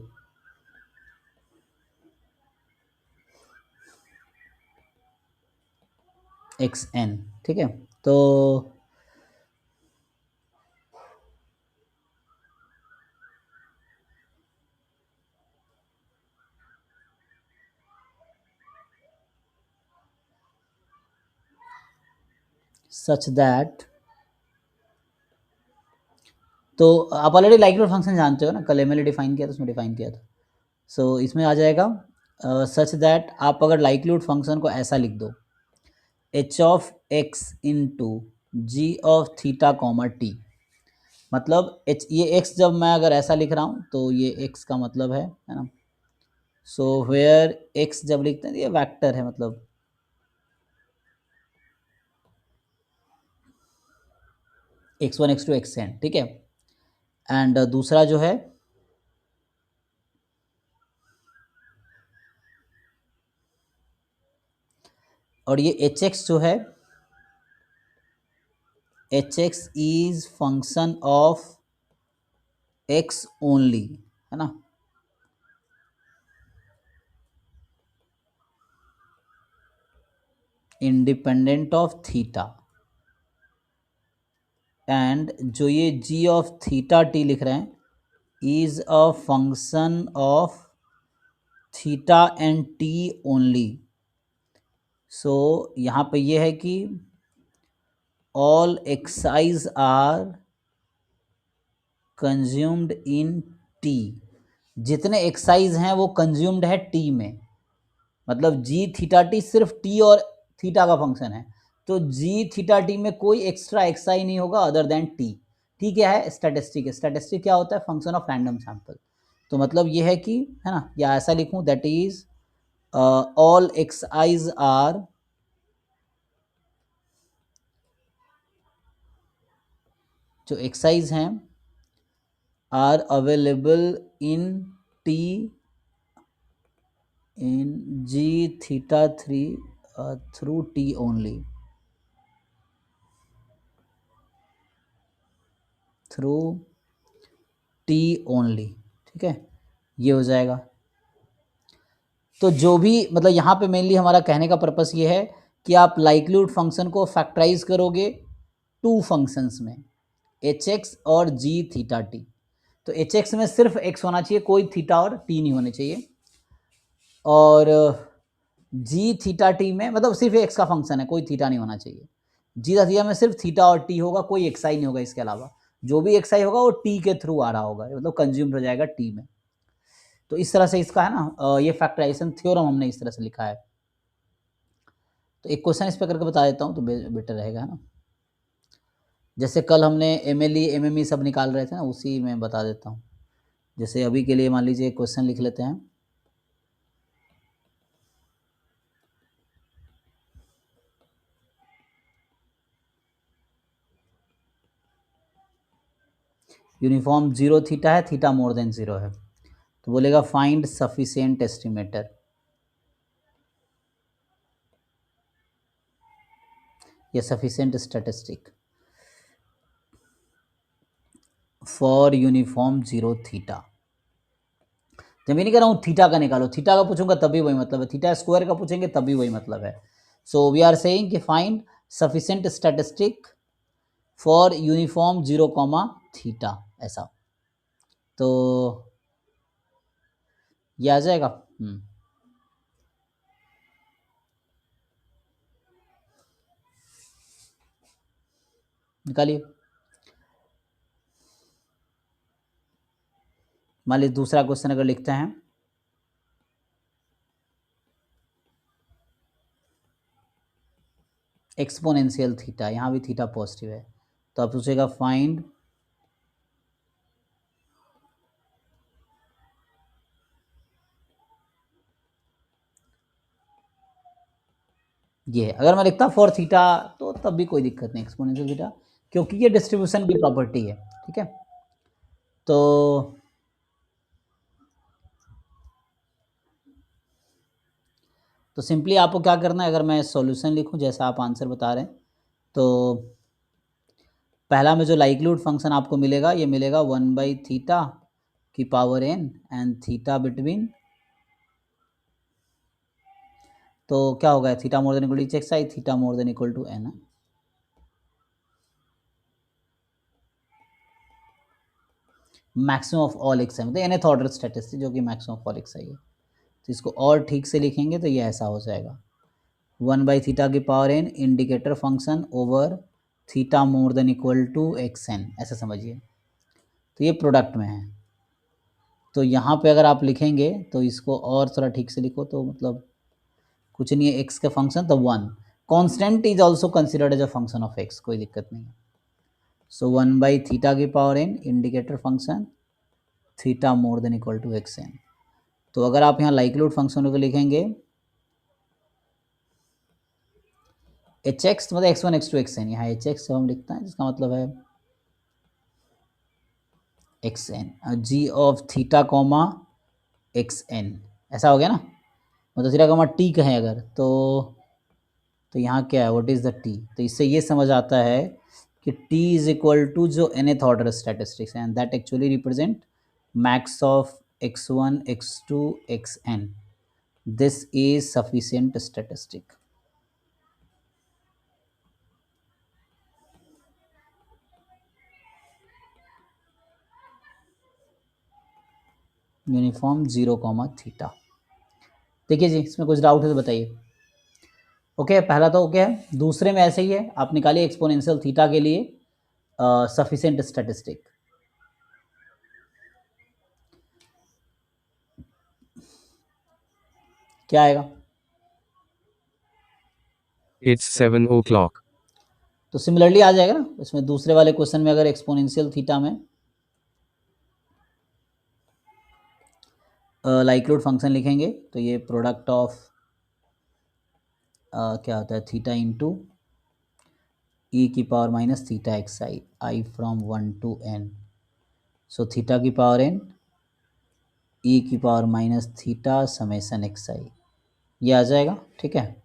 X N, ठीक है, तो सच दैट, तो आप ऑलरेडी लाइक्लीहुड फंक्शन जानते हो ना, कल एमएल डिफाइन किया था, उसमें डिफाइन किया था। सो इसमें आ जाएगा सच दैट, आप अगर लाइक्लीहुड फंक्शन को ऐसा लिख दो, H of X into G of theta comma T, मतलब एच, ये एक्स जब मैं अगर ऐसा लिख रहा हूँ तो ये एक्स का मतलब है ना, सो वेयर एक्स जब लिखते हैं ये वेक्टर है, मतलब x1 x2 xn, ठीक है। एंड दूसरा जो है और ये एच एक्स जो है, H X is function of x only, है ना। Independent of theta. एंड जो ये g ऑफ थीटा t लिख रहे हैं is a function of theta and t only. सो यहाँ पे ये है कि all xi's are consumed in t, जितने एक्साइज हैं वो कंज्यूम्ड है t में, मतलब जी थीटा टी सिर्फ टी और थीटा का फंक्शन है, तो जी थीटा टी में कोई एक्स्ट्रा एक्सआई नहीं होगा अदर देन टी। टी क्या है? स्टैटिस्टिक। स्टैटिस्टिक क्या होता है? Function of random sample. तो मतलब ये है कि, है ना, या ऐसा लिखूं that is all X I's are जो एक्सआईज हैं are available in T in g theta 3 through t only, through t only, ठीक है, ये हो जाएगा। तो जो भी, मतलब यहाँ पे मेनली हमारा कहने का पर्पस ये है कि आप लाइक्लीहुड फंक्शन को फैक्टराइज करोगे टू फंक्शंस में, एच एक्स और जी थीटा टी। तो एच एक्स में सिर्फ एक्स होना चाहिए, कोई थीटा और टी नहीं होने चाहिए, और जी थीटा टी में मतलब सिर्फ एक्स का फंक्शन है, कोई थीटा नहीं होना चाहिए। जी थीटा में सिर्फ थीटा और टी होगा, कोई एक्स आई नहीं होगा, इसके अलावा जो भी एक्स आई होगा वो टी के थ्रू आ रहा होगा, मतलब कंज्यूम्ड हो जाएगा टी में। तो इस तरह से इसका है ना, ये फैक्टराइजेशन थ्योरम हमने इस तरह से लिखा है। तो एक क्वेश्चन इस पर करके बता देता हूँ तो बेटर रहेगा, है ना। जैसे कल हमने M L E M M E सब निकाल रहे थे ना, उसी में बता देता हूँ। जैसे अभी के लिए मान लीजिए क्वेश्चन लिख लेते हैं। यूनिफॉर्म जीरो थीटा है, थीटा मोर देन जीरो है, तो बोलेगा फाइंड सफिशिएंट एस्टिमेटर या sufficient statistic for uniform zero theta. जब मैं नहीं कह रहा हूँ थीटा का निकालो, थीटा का पूछूंगा तभी वही मतलब है, थीटा स्क्वायर का पूछेंगे तभी वही मतलब है। सो वी आर सेइंग कि find sufficient statistic for uniform zero comma theta, ऐसा। तो ये आ जाएगा। निकालिए। मान लीजिए दूसरा क्वेश्चन अगर लिखते हैं, एक्सपोनेंशियल थीटा, यहाँ भी थीटा पॉजिटिव है, तो आप पूछेगा फाइंड ये। अगर मैं लिखता फॉर थीटा तो तब भी कोई दिक्कत नहीं, एक्सपोनेंशियल थीटा, क्योंकि ये डिस्ट्रीब्यूशन की प्रॉपर्टी है, ठीक है। तो सिंपली आपको क्या करना है, अगर मैं सॉल्यूशन लिखूं जैसा आप आंसर बता रहे हैं, तो पहला में जो लाइक्लीहुड फंक्शन आपको मिलेगा, ये मिलेगा 1/थीटा की power n and theta between, तो क्या होगा, theta more than equal to H I, theta more than equal to n, maximum of all X I, मतलब nth ऑर्डर स्टैटिस्टिक जो कि maximum of all X I है। तो इसको और ठीक से लिखेंगे तो ये ऐसा हो जाएगा, 1/थीटा की power n indicator function over theta more than equal to X N, ऐसा समझिए। तो ये प्रोडक्ट में है, तो यहाँ पे अगर आप लिखेंगे तो इसको और थोड़ा ठीक से लिखो, तो मतलब कुछ नहीं है, एक्स का फंक्शन तो 1, constant is also considered as a function of X, कोई दिक्कत नहीं है। सो 1/थीटा की power n indicator function theta more than equal to X N, तो अगर आप यहाँ लाइक्लीहुड फंक्शन को लिखेंगे एच एक्स मतलब X one X two X N, यहाँ एच एक्स हम लिखते हैं जिसका मतलब है X N, G of theta comma X N, ऐसा हो गया ना। मतलब थीटा कॉमा टी कहें अगर तो यहाँ क्या है, व्हाट इज़ द टी, तो इससे ये समझ आता है कि t इज इक्वल टू जो nth order statistics and that actually represent max of x1 x2 xn, this is sufficient statistic. Uniform 0 comma theta. देखिए जी, इसमें कुछ डाउट है तो बताइए। ओके पहला तो ओके है, दूसरे में ऐसे ही है, आप निकालिए एक्सपोनेंशियल थीटा के लिए सफिशिएंट स्टैटिस्टिक। क्या आएगा? It's 7 o'clock. तो सिमिलरली आ जाएगा ना इसमें, दूसरे वाले क्वेश्चन में अगर एक्सपोनेंशियल थीटा में लाइक्लीहुड फंक्शन लिखेंगे तो ये प्रोडक्ट ऑफ क्या होता है थीटा इंटू ई की power minus theta X I, I from 1 to N, so theta की पावर एन ई की power minus theta summation X I, ये आ जाएगा। ठीक है,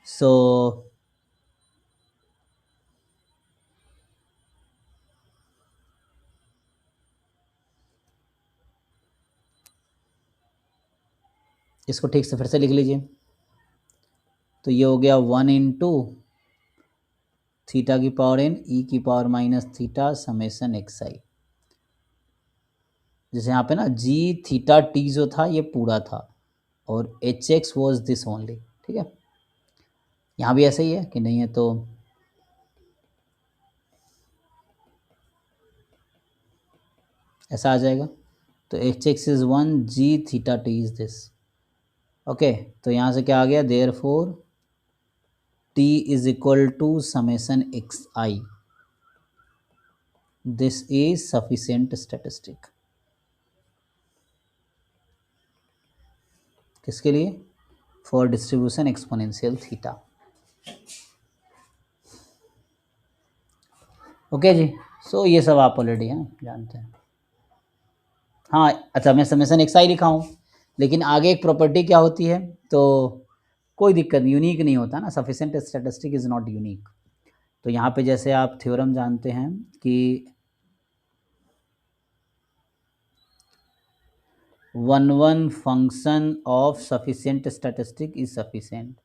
सो इसको ठीक से फिर से लिख लीजिए, तो ये हो गया 1 इंटू थीटा की पावर एन ई की power minus theta summation X I, जैसे यहाँ पे ना जी थीटा टी जो था ये पूरा था और H x was this only. ठीक है, यहाँ भी ऐसा ही है कि नहीं है तो ऐसा आ जाएगा, तो H X is 1 G theta T is this. Okay, तो यहाँ से क्या आ गया, therefore T is equal to summation X I, this is sufficient statistic. किसके लिए? For distribution exponential theta. Okay जी, सो ये सब आप ऑलरेडी हैं जानते हैं। हाँ अच्छा, मैं समेसन एक्स आई लिखा हूँ, लेकिन आगे एक प्रॉपर्टी क्या होती है, तो कोई दिक्कत नहीं, यूनिक नहीं होता ना, sufficient statistic is not unique. तो यहाँ पे जैसे आप थ्योरम जानते हैं कि 1 function of sufficient statistic is sufficient.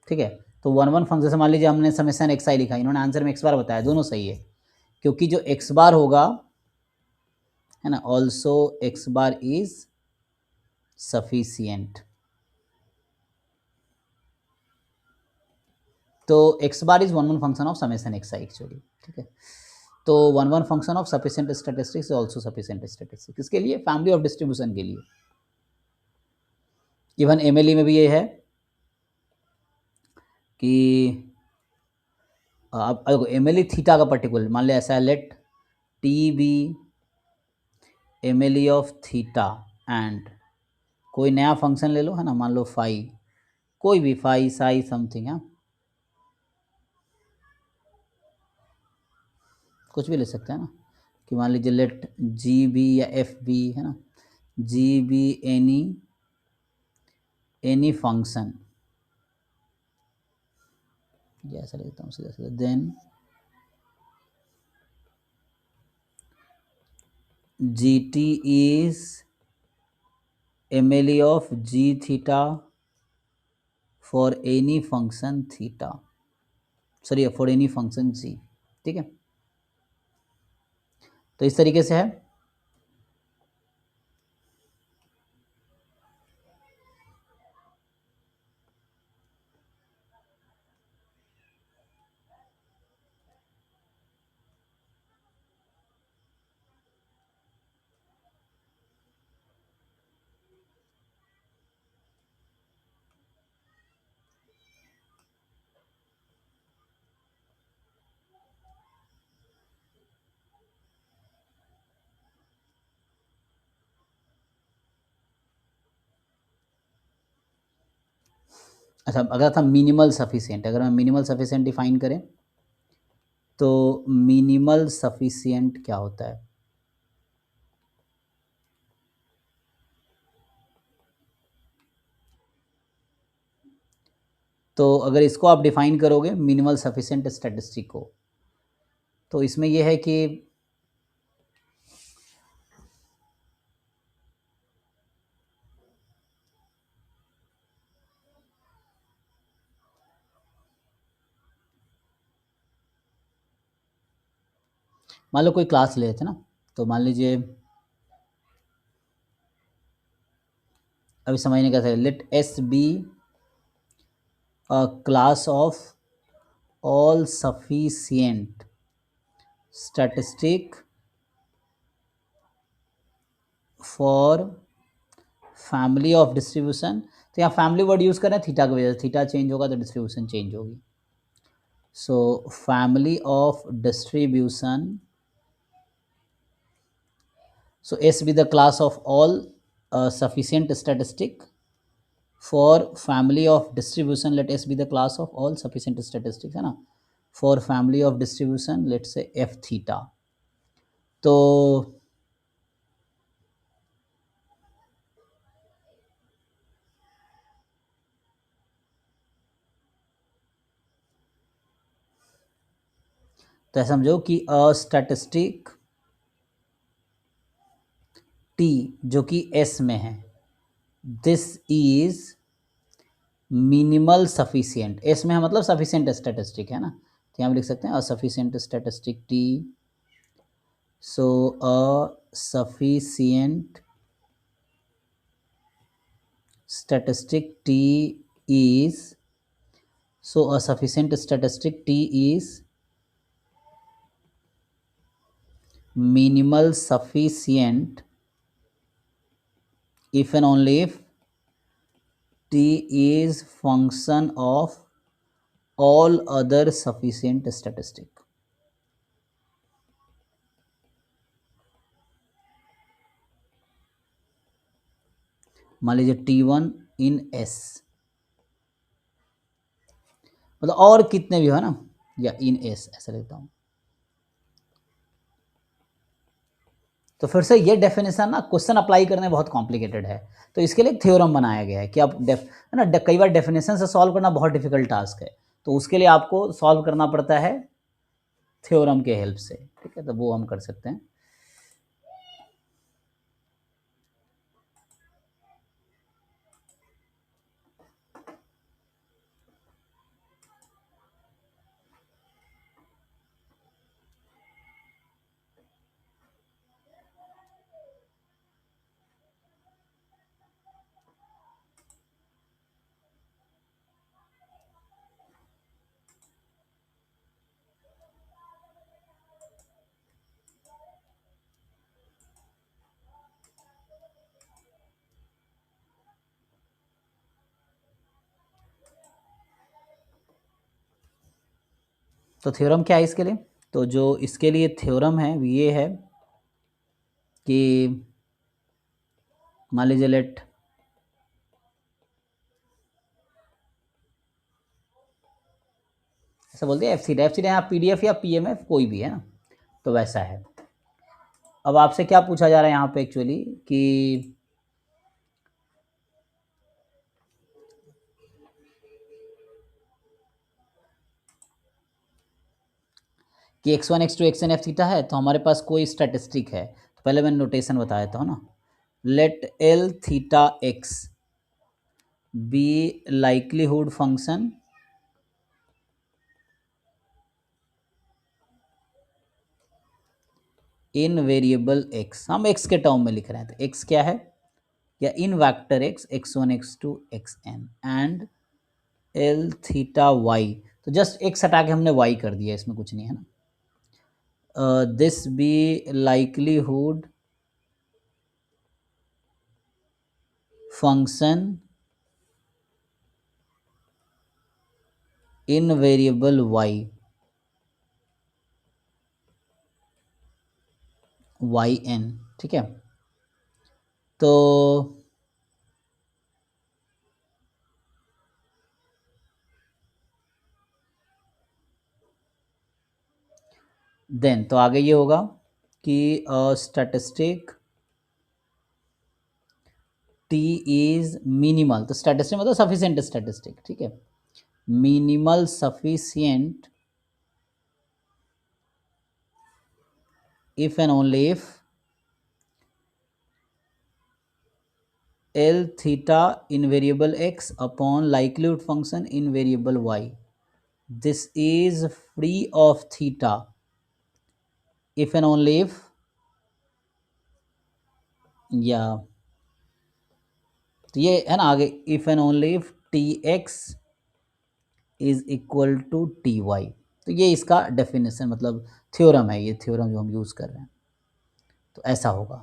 ठीक है, तो 1 फंक्शन से मान लीजिए हमने समेसन एक्स आई लिखा, इन्होंने आंसर में एक्स बार बताया, दोनों सही है, क्योंकि जो एक्स बार होगा है ना, also X bar is sufficient. तो X bar is 1 function of summation X I actually. ठीक है, तो 1 function of sufficient statistics also sufficient statistics, किसके लिए? फैमिली ऑफ डिस्ट्रीब्यूशन के लिए। इवन एमएलई में भी ये है कि अब एमएलई थीटा का पर्टिकुलर मान लिया ऐसा है, let T be MLE of theta and कोई नया फंक्शन ले लो है ना, मान लो फाई, कोई भी फाई साई समथिंग है, कुछ भी ले सकते हैं ना, कि मान लीजिए लेट जी बी या एफ बी है ना, जी बी एनी फंक्शन, ये ऐसा लिखता हूँ सीधा सीधा, then G T is MLE of G theta for any function theta, sorry for any function G. ठीक है, तो इस तरीके से है। अच्छा, अगर था मिनिमल सफिशिएंट, अगर हम मिनिमल सफिशिएंट डिफाइन करें तो मिनिमल सफिशिएंट क्या होता है? तो अगर इसको आप डिफाइन करोगे मिनिमल सफिशिएंट स्टैटिस्टिक को, तो इसमें यह है कि मान लो कोई क्लास ले लेते ना, तो मान लीजिए अभी समझने का था, let S be a class of all sufficient statistic for family of distribution. तो यहाँ फैमिली वर्ड यूज कर रहे हैं थीटा की वजह से, थीटा चेंज होगा तो डिस्ट्रीब्यूशन चेंज होगी। So family of distribution, so S be the class of all sufficient statistic for family of distribution, let S be the class of all sufficient statistics, है ना, for family of distribution let's say f theta। तो ऐसा समझो कि अ स्टैटिस्टिक T जो कि S में है, this is minimal sufficient, S में है मतलब सफिशिएंट स्टैटिस्टिक है ना, तो यहाँ लिख सकते हैं a sufficient statistic T। So a sufficient statistic T is, so a sufficient statistic T is minimal sufficient if and only if T is function of all other sufficient statistic। मान लीजिए T1 इन S, मतलब और कितने भी हो ना, या इन S ऐसा लिखता हूँ। तो फिर से ये डेफिनेशन ना क्वेश्चन अप्लाई करने में बहुत कॉम्प्लिकेटेड है, तो इसके लिए थ्योरम बनाया गया है कि आप है ना, कई बार डेफिनेशन से सॉल्व करना बहुत डिफिकल्ट टास्क है, तो उसके लिए आपको सॉल्व करना पड़ता है थ्योरम के हेल्प से, ठीक है, तो वो हम कर सकते हैं। तो थ्योरम क्या है इसके लिए? तो जो इसके लिए थ्योरम है वो ये है कि मान लीजिए लेट ऐसा बोलते हैं एफ सी यहाँ PDF या PMF कोई भी है ना, तो वैसा है। अब आपसे क्या पूछा जा रहा है यहाँ पे एक्चुअली कि x1 x2 xn f theta है, तो हमारे पास कोई स्टैटिस्टिक है, तो पहले मैंने नोटेशन बताया था ना, let L theta x be likelihood function in variable x, हम x के टर्म में लिख रहे हैं, तो x क्या है, या in vector x x1 x2 xn and L theta y, तो जस्ट x हटा के हमने y कर दिया, इसमें कुछ नहीं है ना, this be likelihood function in variable y yn, ठीक है। तो देन तो आगे ये होगा कि स्टैटिस्टिक टी इज मिनिमल, तो स्टैटिस्टिक मतलब सफिशिएंट स्टैटिस्टिक, ठीक है, minimal sufficient if and only if L theta in variable x upon likelihood function in variable y. This is free of theta if and only if, या तो ये है ना आगे, if and only if tx is equal to ty. तो ये इसका डेफिनेशन मतलब थ्योरम है, ये थ्योरम जो हम यूज़ कर रहे हैं। तो ऐसा होगा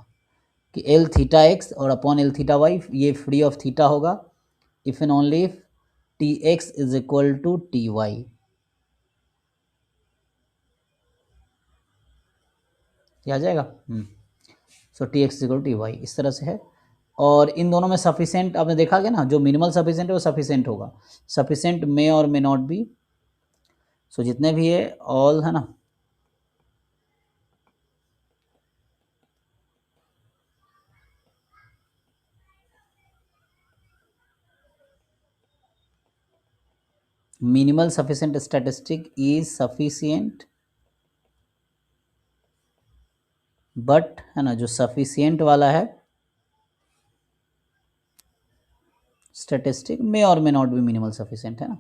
कि एल थीटा एक्स और अपॉन एल थीटा वाई ये फ्री ऑफ थीटा होगा if and only if T X is equal to T Y. आ जाएगा। So T X equal to T Y इस तरह से है। और इन दोनों में सफिशेंट आपने देखा क्या ना, जो मिनिमल सफिशेंट है वो सफिशेंट होगा, सफिशेंट मे और मे नॉट बी। सो जितने भी है ऑल है ना, minimal sufficient statistic is sufficient, but है ना जो सफिशिएंट वाला है स्टैटिस्टिक मे और may not B minimal sufficient, है ना।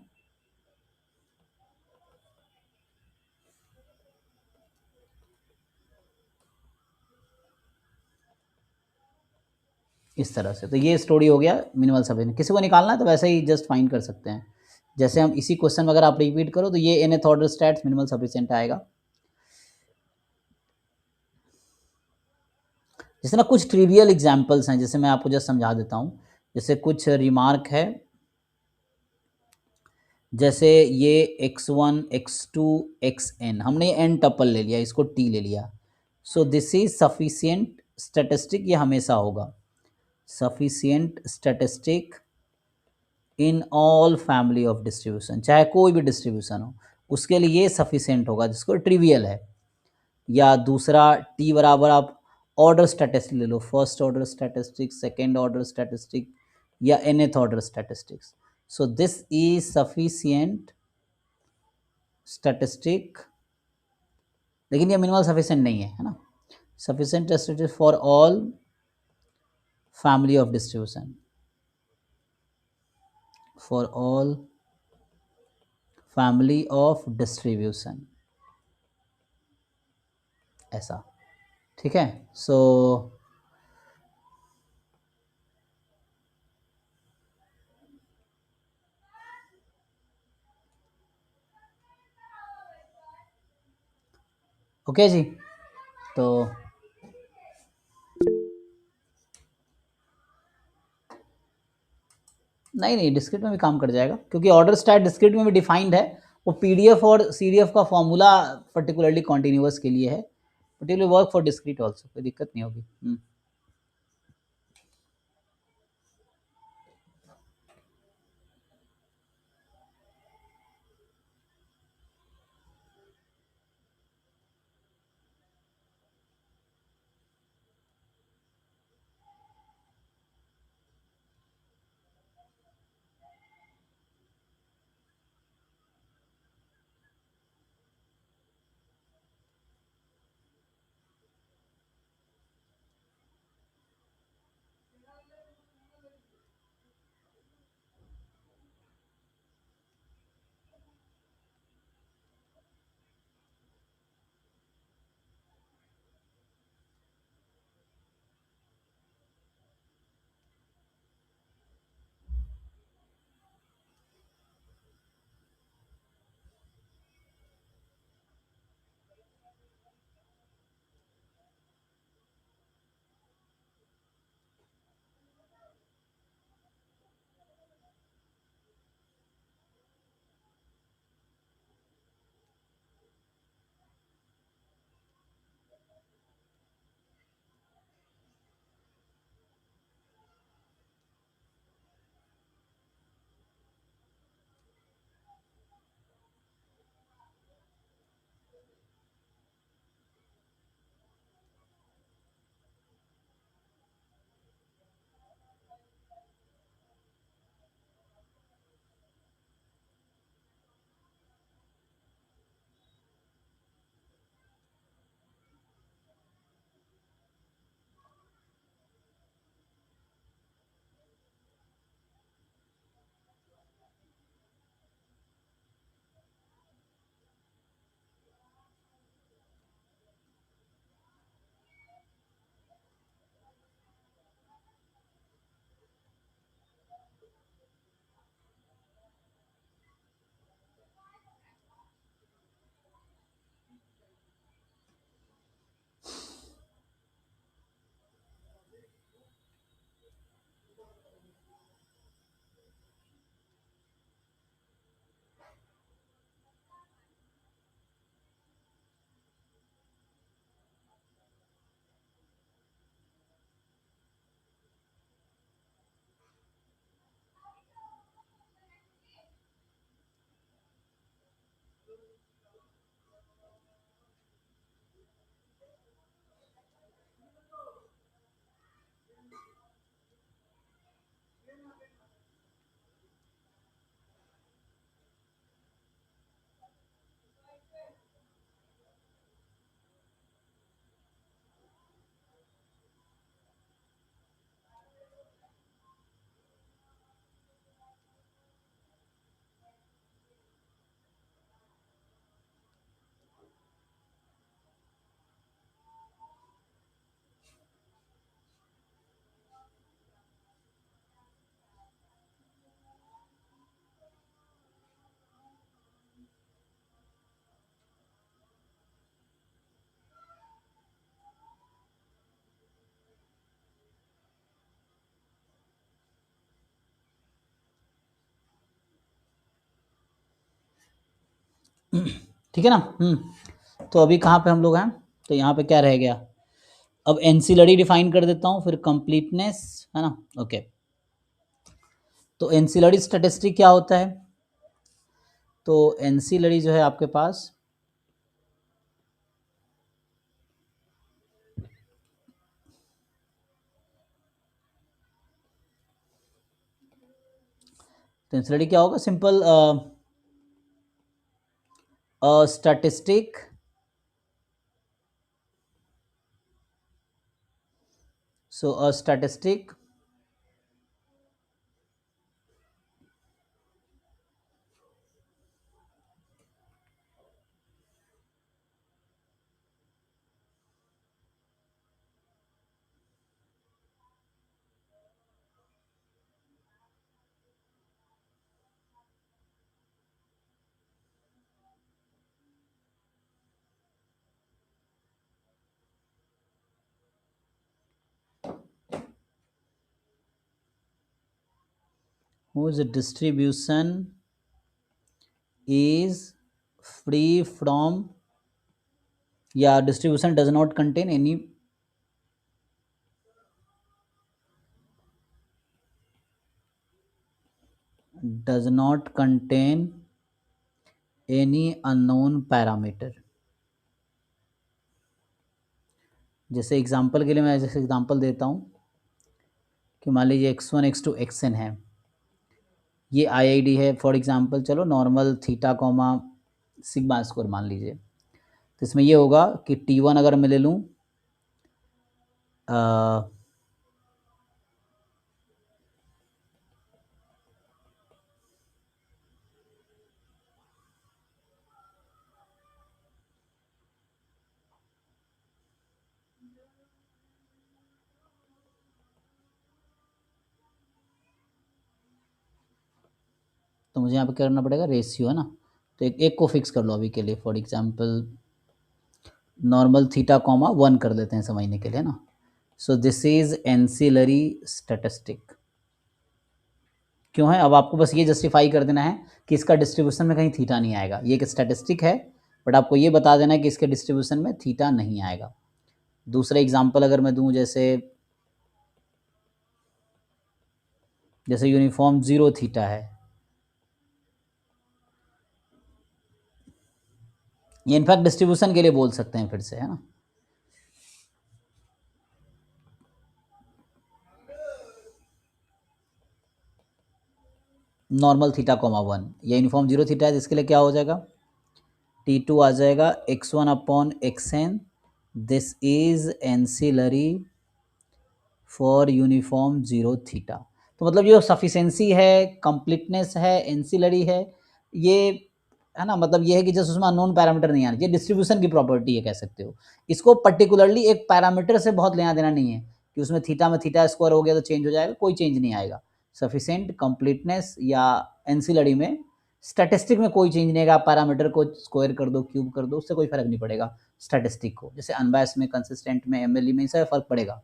इस तरह से तो ये स्टोरी हो गया मिनिमल सफिशिएंट। किसी को निकालना है तो वैसे ही जस्ट फाइंड कर सकते हैं, जैसे हम इसी क्वेश्चन में अगर आप रिपीट करो तो ये nth order stats minimal sufficient आएगा। जैसे ना कुछ ट्रिवियल एग्जांपल्स हैं, जैसे मैं आपको जस्ट समझा देता हूँ। जैसे कुछ रिमार्क है, जैसे ये x1 x2 xn, हमने n टपल ले लिया, इसको t ले लिया। सो दिस इज सफिशिएंट स्टैटिस्टिक, ये हमेशा होगा sufficient statistic in all family of distribution, चाहे कोई भी डिस्ट्रीब्यूशन हो उसके लिए सफिशिएंट होगा, जिसको ट्रिवियल है। या दूसरा t बराबर आप ऑर्डर स्टैटिस्टिक ले लो, first order statistic, second order statistic या nth order statistics. So this is sufficient statistic, लेकिन ये मिनिमल सफिशिएंट नहीं है ना। Sufficient statistic for all family of distribution, for all family of distribution, ऐसा, ठीक है। सो ओके जी, तो नहीं डिस्क्रिट में भी काम कर जाएगा, क्योंकि ऑर्डर स्टैट डिस्क्रिट में भी डिफाइंड है। वो पीडीएफ और सीडीएफ का फॉर्मूला पर्टिकुलरली कॉन्टिन्यूअस के लिए है, particular work for discrete also, कोई दिक्कत नहीं होगी। ठीक है ना। तो अभी कहाँ पे हम लोग हैं, तो यहाँ पे क्या रह गया, अब एनसीलरी डिफाइन कर देता हूँ, फिर कंप्लीटनेस, है ना। ओके, तो एनसीलरी स्टैटिस्टिक क्या होता है, तो एनसीलरी जो है आपके पास तो एनसीलरी क्या होगा, simple statistic so a statistic whose distribution is free from, yeah, distribution does not contain any unknown parameter। जैसे एग्जांपल के लिए मैं जैसे एग्जांपल देता हूँ कि मान लीजिए x1 x2 xn है, ये IID है फॉर एग्जांपल, चलो normal theta comma sigma square मान लीजिए, तो इसमें ये होगा कि T1 अगर मैं ले लूँ तो मुझे यहाँ पे क्या करना पड़ेगा, रेशियो, है ना। तो एक को फिक्स कर लो अभी के लिए, for example normal theta comma 1 कर देते हैं समझने के लिए ना। सो दिस इज एंसिलरी स्टैटिस्टिक। क्यों है, अब आपको बस ये जस्टिफाई कर देना है कि इसका डिस्ट्रीब्यूशन में कहीं थीटा नहीं आएगा, ये एक स्टैटिस्टिक है बट आपको ये बता देना है कि इसके डिस्ट्रीब्यूशन में थीटा नहीं आएगा। दूसरा एग्जांपल अगर मैं दूं, जैसे यूनिफॉर्म 0 थीटा है, ये इनफैक्ट डिस्ट्रीब्यूशन के लिए बोल सकते हैं फिर से, है ना। नॉर्मल थीटा कॉमा 1 या यूनिफॉर्म 0 थीटा है, जिसके लिए क्या हो जाएगा, T2 आ जाएगा x1 upon xn, this is ancillary for uniform 0 theta. तो मतलब जो सफिशेंसी है, कंप्लीटनेस है, एंसिलरी है, ये है ना, मतलब ये है कि जैसे उसमें अननोन पैरामीटर नहीं आना, ये डिस्ट्रीब्यूशन की प्रॉपर्टी है कह सकते हो। इसको पर्टिकुलरली एक पैरामीटर से बहुत लेना देना नहीं है कि उसमें थीटा में थीटा स्क्वायर हो गया तो चेंज हो जाएगा, कोई चेंज नहीं आएगा। सफिशेंट, कंप्लीटनेस या एंसिलरी में, स्टैटिस्टिक में कोई चेंज नहीं आएगा। आप पैरामीटर को स्क्वायर कर दो, क्यूब कर दो, उससे कोई फर्क नहीं पड़ेगा स्टैटिस्टिक को। जैसे अनबायस्ड में, कंसिस्टेंट में, एमएलई में, इससे फर्क पड़ेगा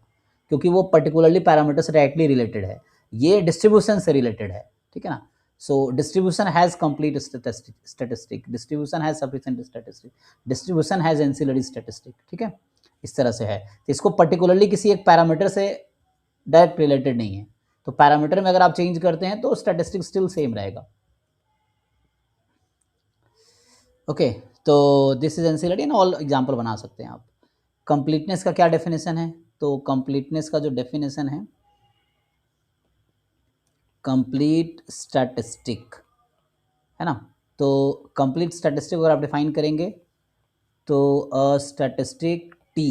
क्योंकि वो पर्टिकुलरली पैरामीटर से डायरेक्टली रिलेटेड है, ये डिस्ट्रीब्यूशन से रिलेटेड है, ठीक है ना। So distribution has complete statistic, distribution has sufficient statistic, distribution has ancillary statistic, ठीक है, इस तरह से है। तो इसको पर्टिकुलरली किसी एक पैरामीटर से डायरेक्ट रिलेटेड नहीं है, तो पैरामीटर में अगर आप चेंज करते हैं तो स्टैटिस्टिक स्टिल सेम रहेगा। ओके, तो this is ancillary and all example बना सकते हैं आप। कंप्लीटनेस का क्या डेफिनेशन है, तो कंप्लीटनेस का जो डेफिनेशन है, कंप्लीट स्टैटिस्टिक, है ना। तो कंप्लीट स्टैटिस्टिक अगर आप डिफाइन करेंगे तो अ स्टैटिस्टिक टी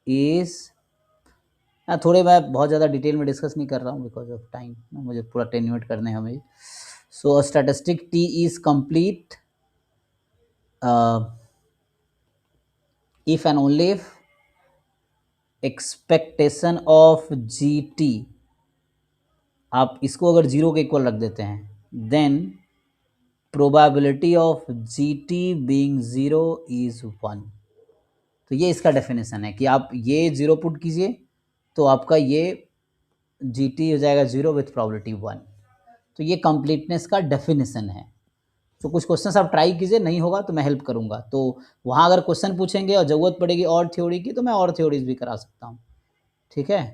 इज, थोड़े मैं बहुत ज़्यादा डिटेल में डिस्कस नहीं कर रहा हूँ बिकॉज ऑफ टाइम, मुझे पूरा 10 मिनट करने हैं हमें। So a statistic T is complete if and only if expectation of G T, आप इसको अगर 0 के इक्वल रख देते हैं, then probability of G T being 0 is 1। तो ये इसका डेफिनेशन है कि आप ये 0 पुट कीजिए तो आपका ये जी टी हो जाएगा 0 विथ प्रोबेबिलिटी 1। तो ये कंप्लीटनेस का डेफिनेशन है। तो कुछ क्वेश्चन आप ट्राई कीजिए, नहीं होगा तो मैं हेल्प करूँगा। तो वहाँ अगर क्वेश्चन पूछेंगे और ज़रूरत पड़ेगी और थ्योरी की तो मैं और थ्योरीज भी करा सकता हूँ, ठीक है।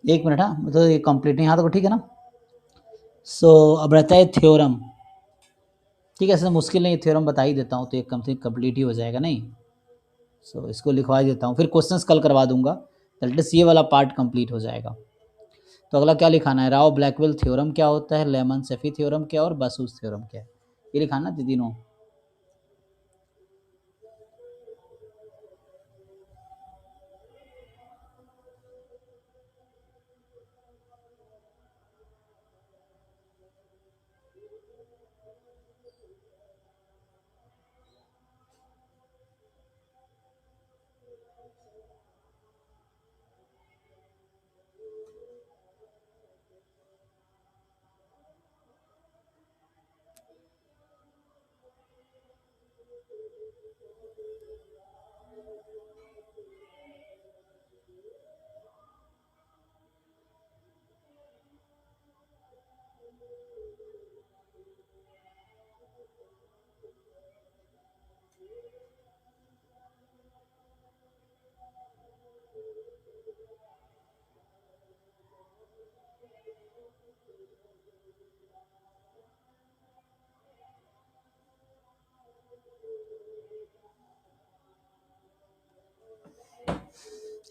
एक मिनट, हाँ तो ये कंप्लीट नहीं, हाँ तो ठीक है ना। सो अब रहता है थ्योरम, ठीक है। ऐसे मुश्किल नहीं, थ्योरम बता ही देता हूँ तो एक कम से कंप्लीट ही हो जाएगा नहीं। सो इसको लिखवा ही देता हूँ, फिर क्वेश्चंस कल करवा दूंगा, दैट ये वाला पार्ट कंप्लीट हो जाएगा। तो अगला क्या लिखाना है, राव ब्लैकवेल थ्योरम क्या होता है, लेमन सेफी थ्योरम क्या और बसूस थ्योरम क्या है, ये लिखाना तीनों।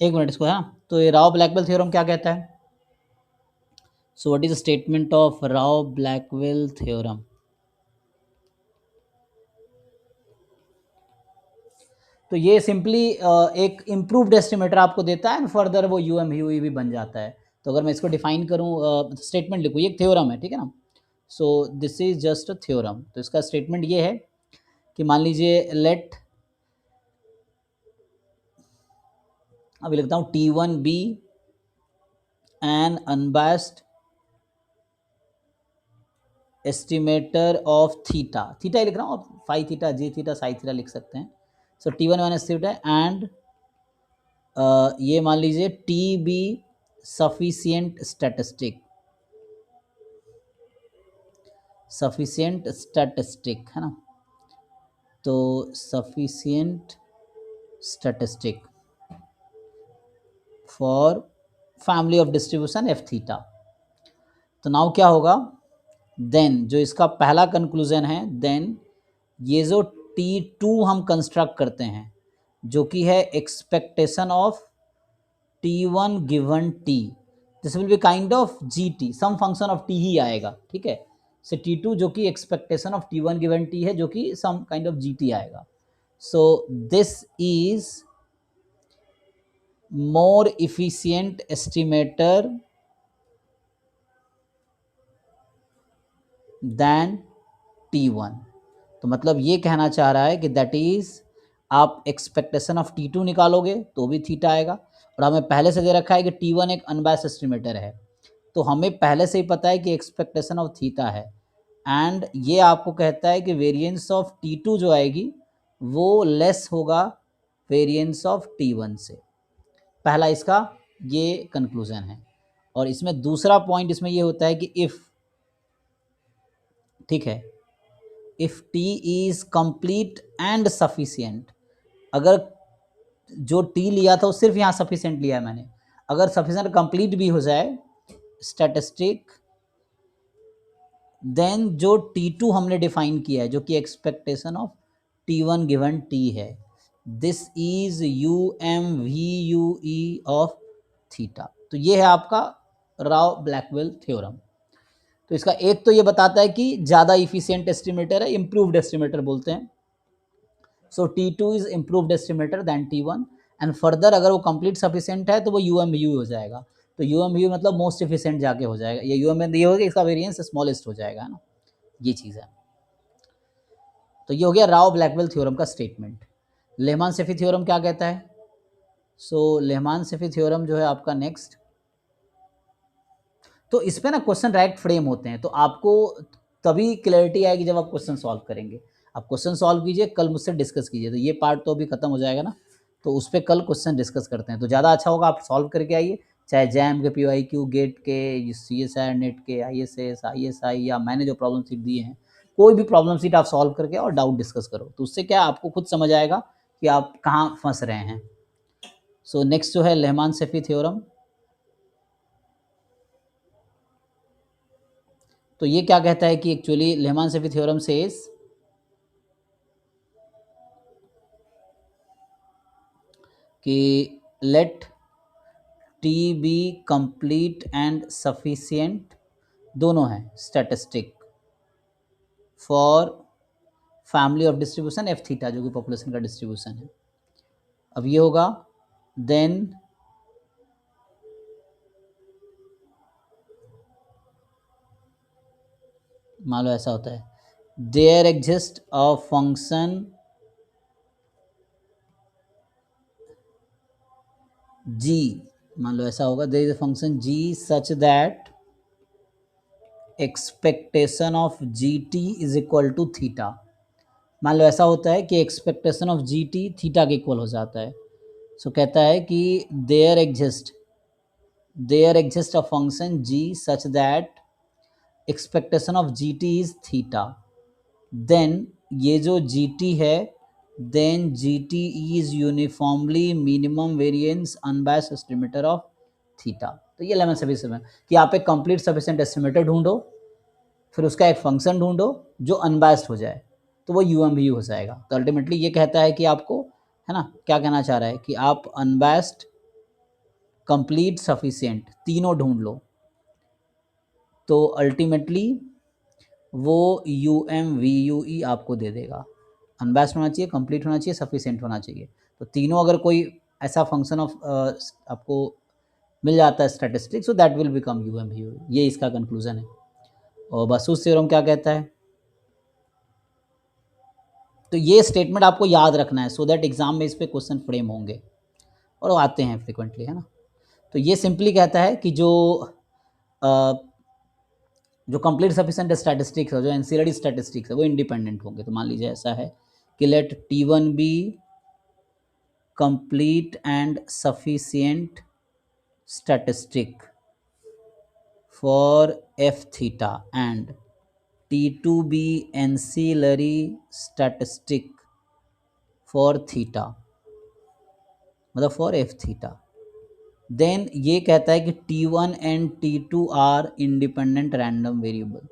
एक मिनट इसको, हाँ तो ये राव ब्लैकवेल थ्योरम क्या कहता है। So what is the statement of Rao Blackwell theorem. तो ये सिंपली एक इम्प्रूव्ड एस्टिमेटर आपको देता है, एंड फर्दर वो यू एम यू भी बन जाता है। तो अगर मैं इसको डिफाइन करूँ, स्टेटमेंट लिखूँ, ये थ्योरम है, ठीक है ना। सो this is just a theorem. तो इसका स्टेटमेंट ये है कि मान लीजिए लेट, अभी लिखता हूँ T1 be an unbiased estimator of theta, theta ही लिख रहा हूँ, आप phi theta, J theta, psi theta लिख सकते हैं। सो T1 माइनस थीटा एंड ये मान लीजिए T B sufficient statistic, sufficient statistic है ना। तो sufficient statistic for family of distribution f theta। तो नाउ क्या होगा, देन जो इसका पहला कंक्लूजन है, देन ये जो T2 हम कंस्ट्रक्ट करते हैं जो कि है expectation of T1 given T, this will be kind of GT, some function of T ही आएगा, ठीक है। सो T2 जो कि expectation of T1 given T है जो कि सम काइंड ऑफ GT आएगा। So this is more efficient estimator than T1। तो मतलब ये कहना चाह रहा है कि दैट इज आप एक्सपेक्टेशन ऑफ T2 निकालोगे तो भी थीटा आएगा, और हमें पहले से दे रखा है कि T1 एक अनबायस्ड एस्टिमेटर है, तो हमें पहले से ही पता है कि एक्सपेक्टेशन ऑफ थीटा है, एंड ये आपको कहता है कि वेरिएंस ऑफ T2 जो आएगी वो लेस होगा वेरिएंस ऑफ T1 से। पहला इसका ये कंक्लूजन है। और इसमें दूसरा पॉइंट इसमें ये होता है कि इफ़, ठीक है, if T is complete and sufficient, अगर जो T लिया था वो सिर्फ यहाँ सफिशिएंट लिया है मैंने, अगर सफिशिएंट कंप्लीट भी हो जाए स्टैटिस्टिक, देन जो T2 हमने डिफाइन किया है जो कि expectation of T1 given T है, this is UMVUE of theta. तो ये है आपका राव ब्लैकवेल थ्योरम। तो इसका एक तो ये बताता है कि ज़्यादा इफिशिएंट एस्टिमेटर है, इम्प्रूव्ड एस्टिमेटर बोलते हैं। So T2 is improved estimator than T1, and further अगर वो कंप्लीट सफिशिएंट है तो वो UMVU हो जाएगा। तो UMVU मतलब मोस्ट एफिशिएंट जाके हो जाएगा, ये UMVU ये होगा, इसका वेरिएंस स्मॉलेस्ट हो जाएगा ना, ये चीज़ है। तो ये हो गया राव ब्लैकवेल थ्योरम का स्टेटमेंट। लेहमान सेफी थ्योरम क्या कहता है? सो लेहमान सेफी थ्योरम जो है आपका नेक्स्ट, तो इस पे ना क्वेश्चन डायरेक्ट फ्रेम होते हैं, तो आपको तभी क्लैरिटी आएगी जब आप क्वेश्चन सॉल्व करेंगे। आप क्वेश्चन सॉल्व कीजिए, कल मुझसे डिस्कस कीजिए, तो ये पार्ट तो अभी खत्म हो जाएगा ना, तो उस पर कल क्वेश्चन डिस्कस करते हैं, तो ज़्यादा अच्छा होगा आप सॉल्व करके आइए, चाहे जैम के, PYQ, गेट के, CSIR नेट के, ISS, ISI, या मैंने जो प्रॉब्लम सीट दिए हैं, कोई भी प्रॉब्लम सीट आप सॉल्व करके और डाउट डिस्कस करो, तो उससे क्या आपको खुद समझ आएगा कि आप कहाँ फंस रहे हैं। सो नेक्स्ट जो है लेहमान सेफी थ्योरम, तो ये क्या कहता है कि actually Lehmann Scheffe theorem says कि let T be complete and sufficient, दोनों हैं statistic for family of distribution F theta जो कि पॉपुलेशन का डिस्ट्रीब्यूशन है। अब ये होगा देन मान लो ऐसा होता है, there exist a function g, मान लो ऐसा होगा, there is a function g such that expectation of GT is equal to theta. मान लो ऐसा होता है कि एक्सपेक्टेशन ऑफ GT थीटा के इक्वल हो जाता है। सो कहता है कि there exist a function g such that expectation of GT is theta, then ये जो GT है, then GT is uniformly minimum variance unbiased estimator of theta. तो ये लेमन सफिशिएंट कि आप एक कंप्लीट सफिशिएंट एस्टिमेटर ढूंढो, फिर उसका एक फंक्शन ढूंढो जो अनबायस्ड हो जाए, तो वो UMVU हो जाएगा। तो अल्टीमेटली ये कहता है कि आपको, है ना, क्या कहना चाह रहा है कि आप अनबायस्ड, कंप्लीट, सफिशिएंट तीनों ढूंढ लो, तो अल्टीमेटली वो UMVUE आपको दे देगा। अनबायस्ड होना चाहिए, कंप्लीट होना चाहिए, सफिशिएंट होना चाहिए, तो तीनों अगर कोई ऐसा फंक्शन ऑफ आपको मिल जाता है statistics, so that will become UMVU। ये इसका कंक्लूजन है। और बसूस थ्योरम क्या कहता है? तो ये स्टेटमेंट आपको याद रखना है सो दैट एग्जाम में इस पे क्वेश्चन फ्रेम होंगे और वो आते हैं फ्रिक्वेंटली, है ना। तो ये सिंपली कहता है कि जो कंप्लीट सफिशिएंट स्टैटिस्टिक्स है, जो एंसिलरी स्टैटिस्टिक्स है, वो इंडिपेंडेंट होंगे। तो मान लीजिए ऐसा है कि let T1 be complete and sufficient statistic for F theta and T2 be ancillary statistic for theta, मतलब फॉर एफ थीटा। देन ये कहता है कि T1 and T2 are independent random variable.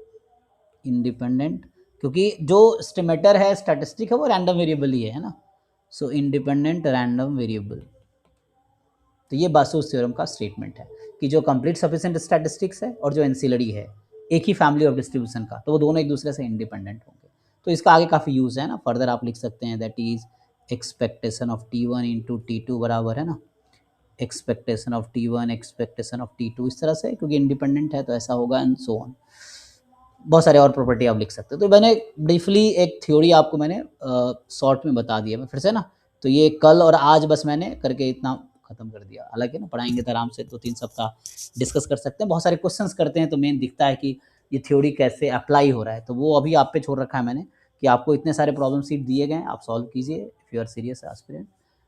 Independent, क्योंकि जो स्टिमेटर है, स्टैटिस्टिक है, वो रैंडम वेरिएबल ही है ना। सो इंडिपेंडेंट रैंडम वेरिएबल। तो ये बासुस थ्योरम का स्टेटमेंट है कि जो कंप्लीट सफिशिएंट स्टैटिस्टिक्स है और जो एंसिलरी है एक ही फैमिली ऑफ डिस्ट्रीब्यूशन का, तो वो दोनों एक दूसरे से इंडिपेंडेंट होंगे। तो इसका आगे काफ़ी यूज़ है ना। फर्दर आप लिख सकते हैं that is expectation of T1 into T2 बराबर है ना expectation of T1 expectation of T2, इस तरह से, क्योंकि इंडिपेंडेंट है तो ऐसा होगा एंड सो ऑन। बहुत सारे और प्रॉपर्टी आप लिख सकते हो। तो मैंने ब्रीफली एक थ्योरी आपको मैंने शॉर्ट में बता दिया मैं फिर से ना। तो ये कल और आज बस मैंने करके इतना खत्म कर दिया। हालांकि ना पढ़ाएंगे तो आराम से 2-3 सप्ताह डिस्कस कर सकते हैं। बहुत सारे क्वेश्चंस करते हैं तो मेन दिखता है कि ये थ्योरी कैसे अप्लाई हो रहा है। तो वो अभी आप पे छोड़ रखा है मैंने कि आपको इतने सारे प्रॉब्लम सीट दिए गए हैं, आप सॉल्व कीजिए if you are serious aspirant,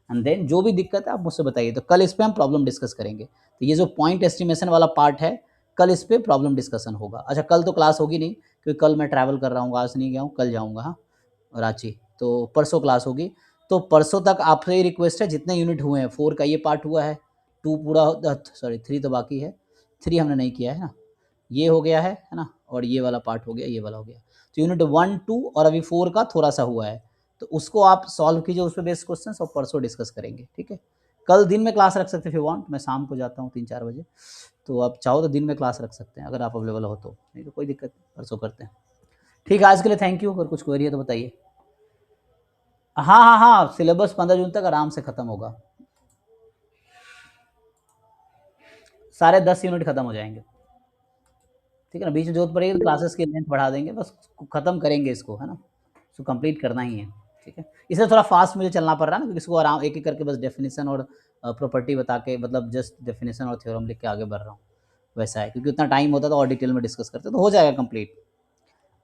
and then जो भी दिक्कत है आप मुझसे बताइए। तो कल इस पर हम प्रॉब्लम डिस्कस करेंगे। तो ये जो पॉइंट एस्टिमेशन वाला पार्ट है, कल इस पर प्रॉब्लम डिस्कशन होगा। अच्छा, कल तो क्लास होगी नहीं क्योंकि कल मैं ट्रैवल कर रहा हूँ, आज नहीं गया हूँ, कल जाऊँगा हाँ रांची। तो परसों क्लास होगी। तो परसों तक आपसे ही रिक्वेस्ट है, जितने यूनिट हुए हैं, 4 का ये पार्ट हुआ है, 2 पूरा, सॉरी 3 तो बाकी है, 3 हमने नहीं किया है ना, ये हो गया है ना, और ये वाला पार्ट हो गया, ये वाला हो गया। तो यूनिट 1, 2 और अभी 4 का थोड़ा सा हुआ है, तो उसको आप सॉल्व कीजिए, उस पर बेस्ड क्वेश्चन और परसों डिस्कस करेंगे। ठीक है, कल दिन में क्लास रख सकते हैं, फिर वांट मैं शाम को जाता हूँ 3-4 बजे, तो आप चाहो तो दिन में क्लास रख सकते हैं अगर आप अवेलेबल हो तो, नहीं तो कोई दिक्कत नहीं, परसों करते हैं। ठीक है, आज के लिए थैंक यू। अगर कुछ क्वेरी है तो बताइए। हाँ हाँ हाँ, सिलेबस 15 जून तक आराम से खत्म होगा, सारे 10 यूनिट खत्म हो जाएंगे। ठीक है ना, बीच में जरूरत पड़ेगी तो क्लासेस की लेंथ बढ़ा देंगे, बस खत्म करेंगे इसको है ना, इसको कंप्लीट करना ही है। ठीक है, इसलिए थोड़ा फास्ट मुझे चलना पड़ रहा है ना, क्योंकि इसको आराम एक एक करके बस डेफिनेशन और प्रॉपर्टी बता के, मतलब जस्ट डेफिनेशन और थ्योरम लिख के आगे बढ़ रहा हूँ, वैसा है। क्योंकि उतना टाइम होता तो और डिटेल में डिस्कस करते, तो हो जाएगा कंप्लीट।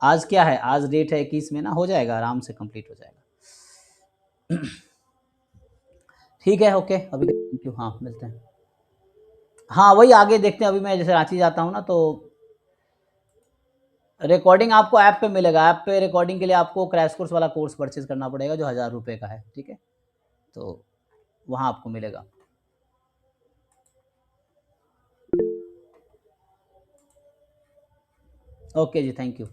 आज क्या है, आज डेट है 21 में ना, हो जाएगा आराम से कंप्लीट हो जाएगा। ठीक है, ओके, अभी थैंक यू, हाँ मिलते हैं। हाँ वही आगे देखते हैं। अभी मैं जैसे रांची जाता हूँ ना, तो रिकॉर्डिंग आपको ऐप पे मिलेगा। ऐप पे रिकॉर्डिंग के लिए आपको क्रैश कोर्स वाला कोर्स परचेज करना पड़ेगा जो 1000 रुपये का है। ठीक है, तो वहाँ आपको मिलेगा। ओके जी, थैंक यू।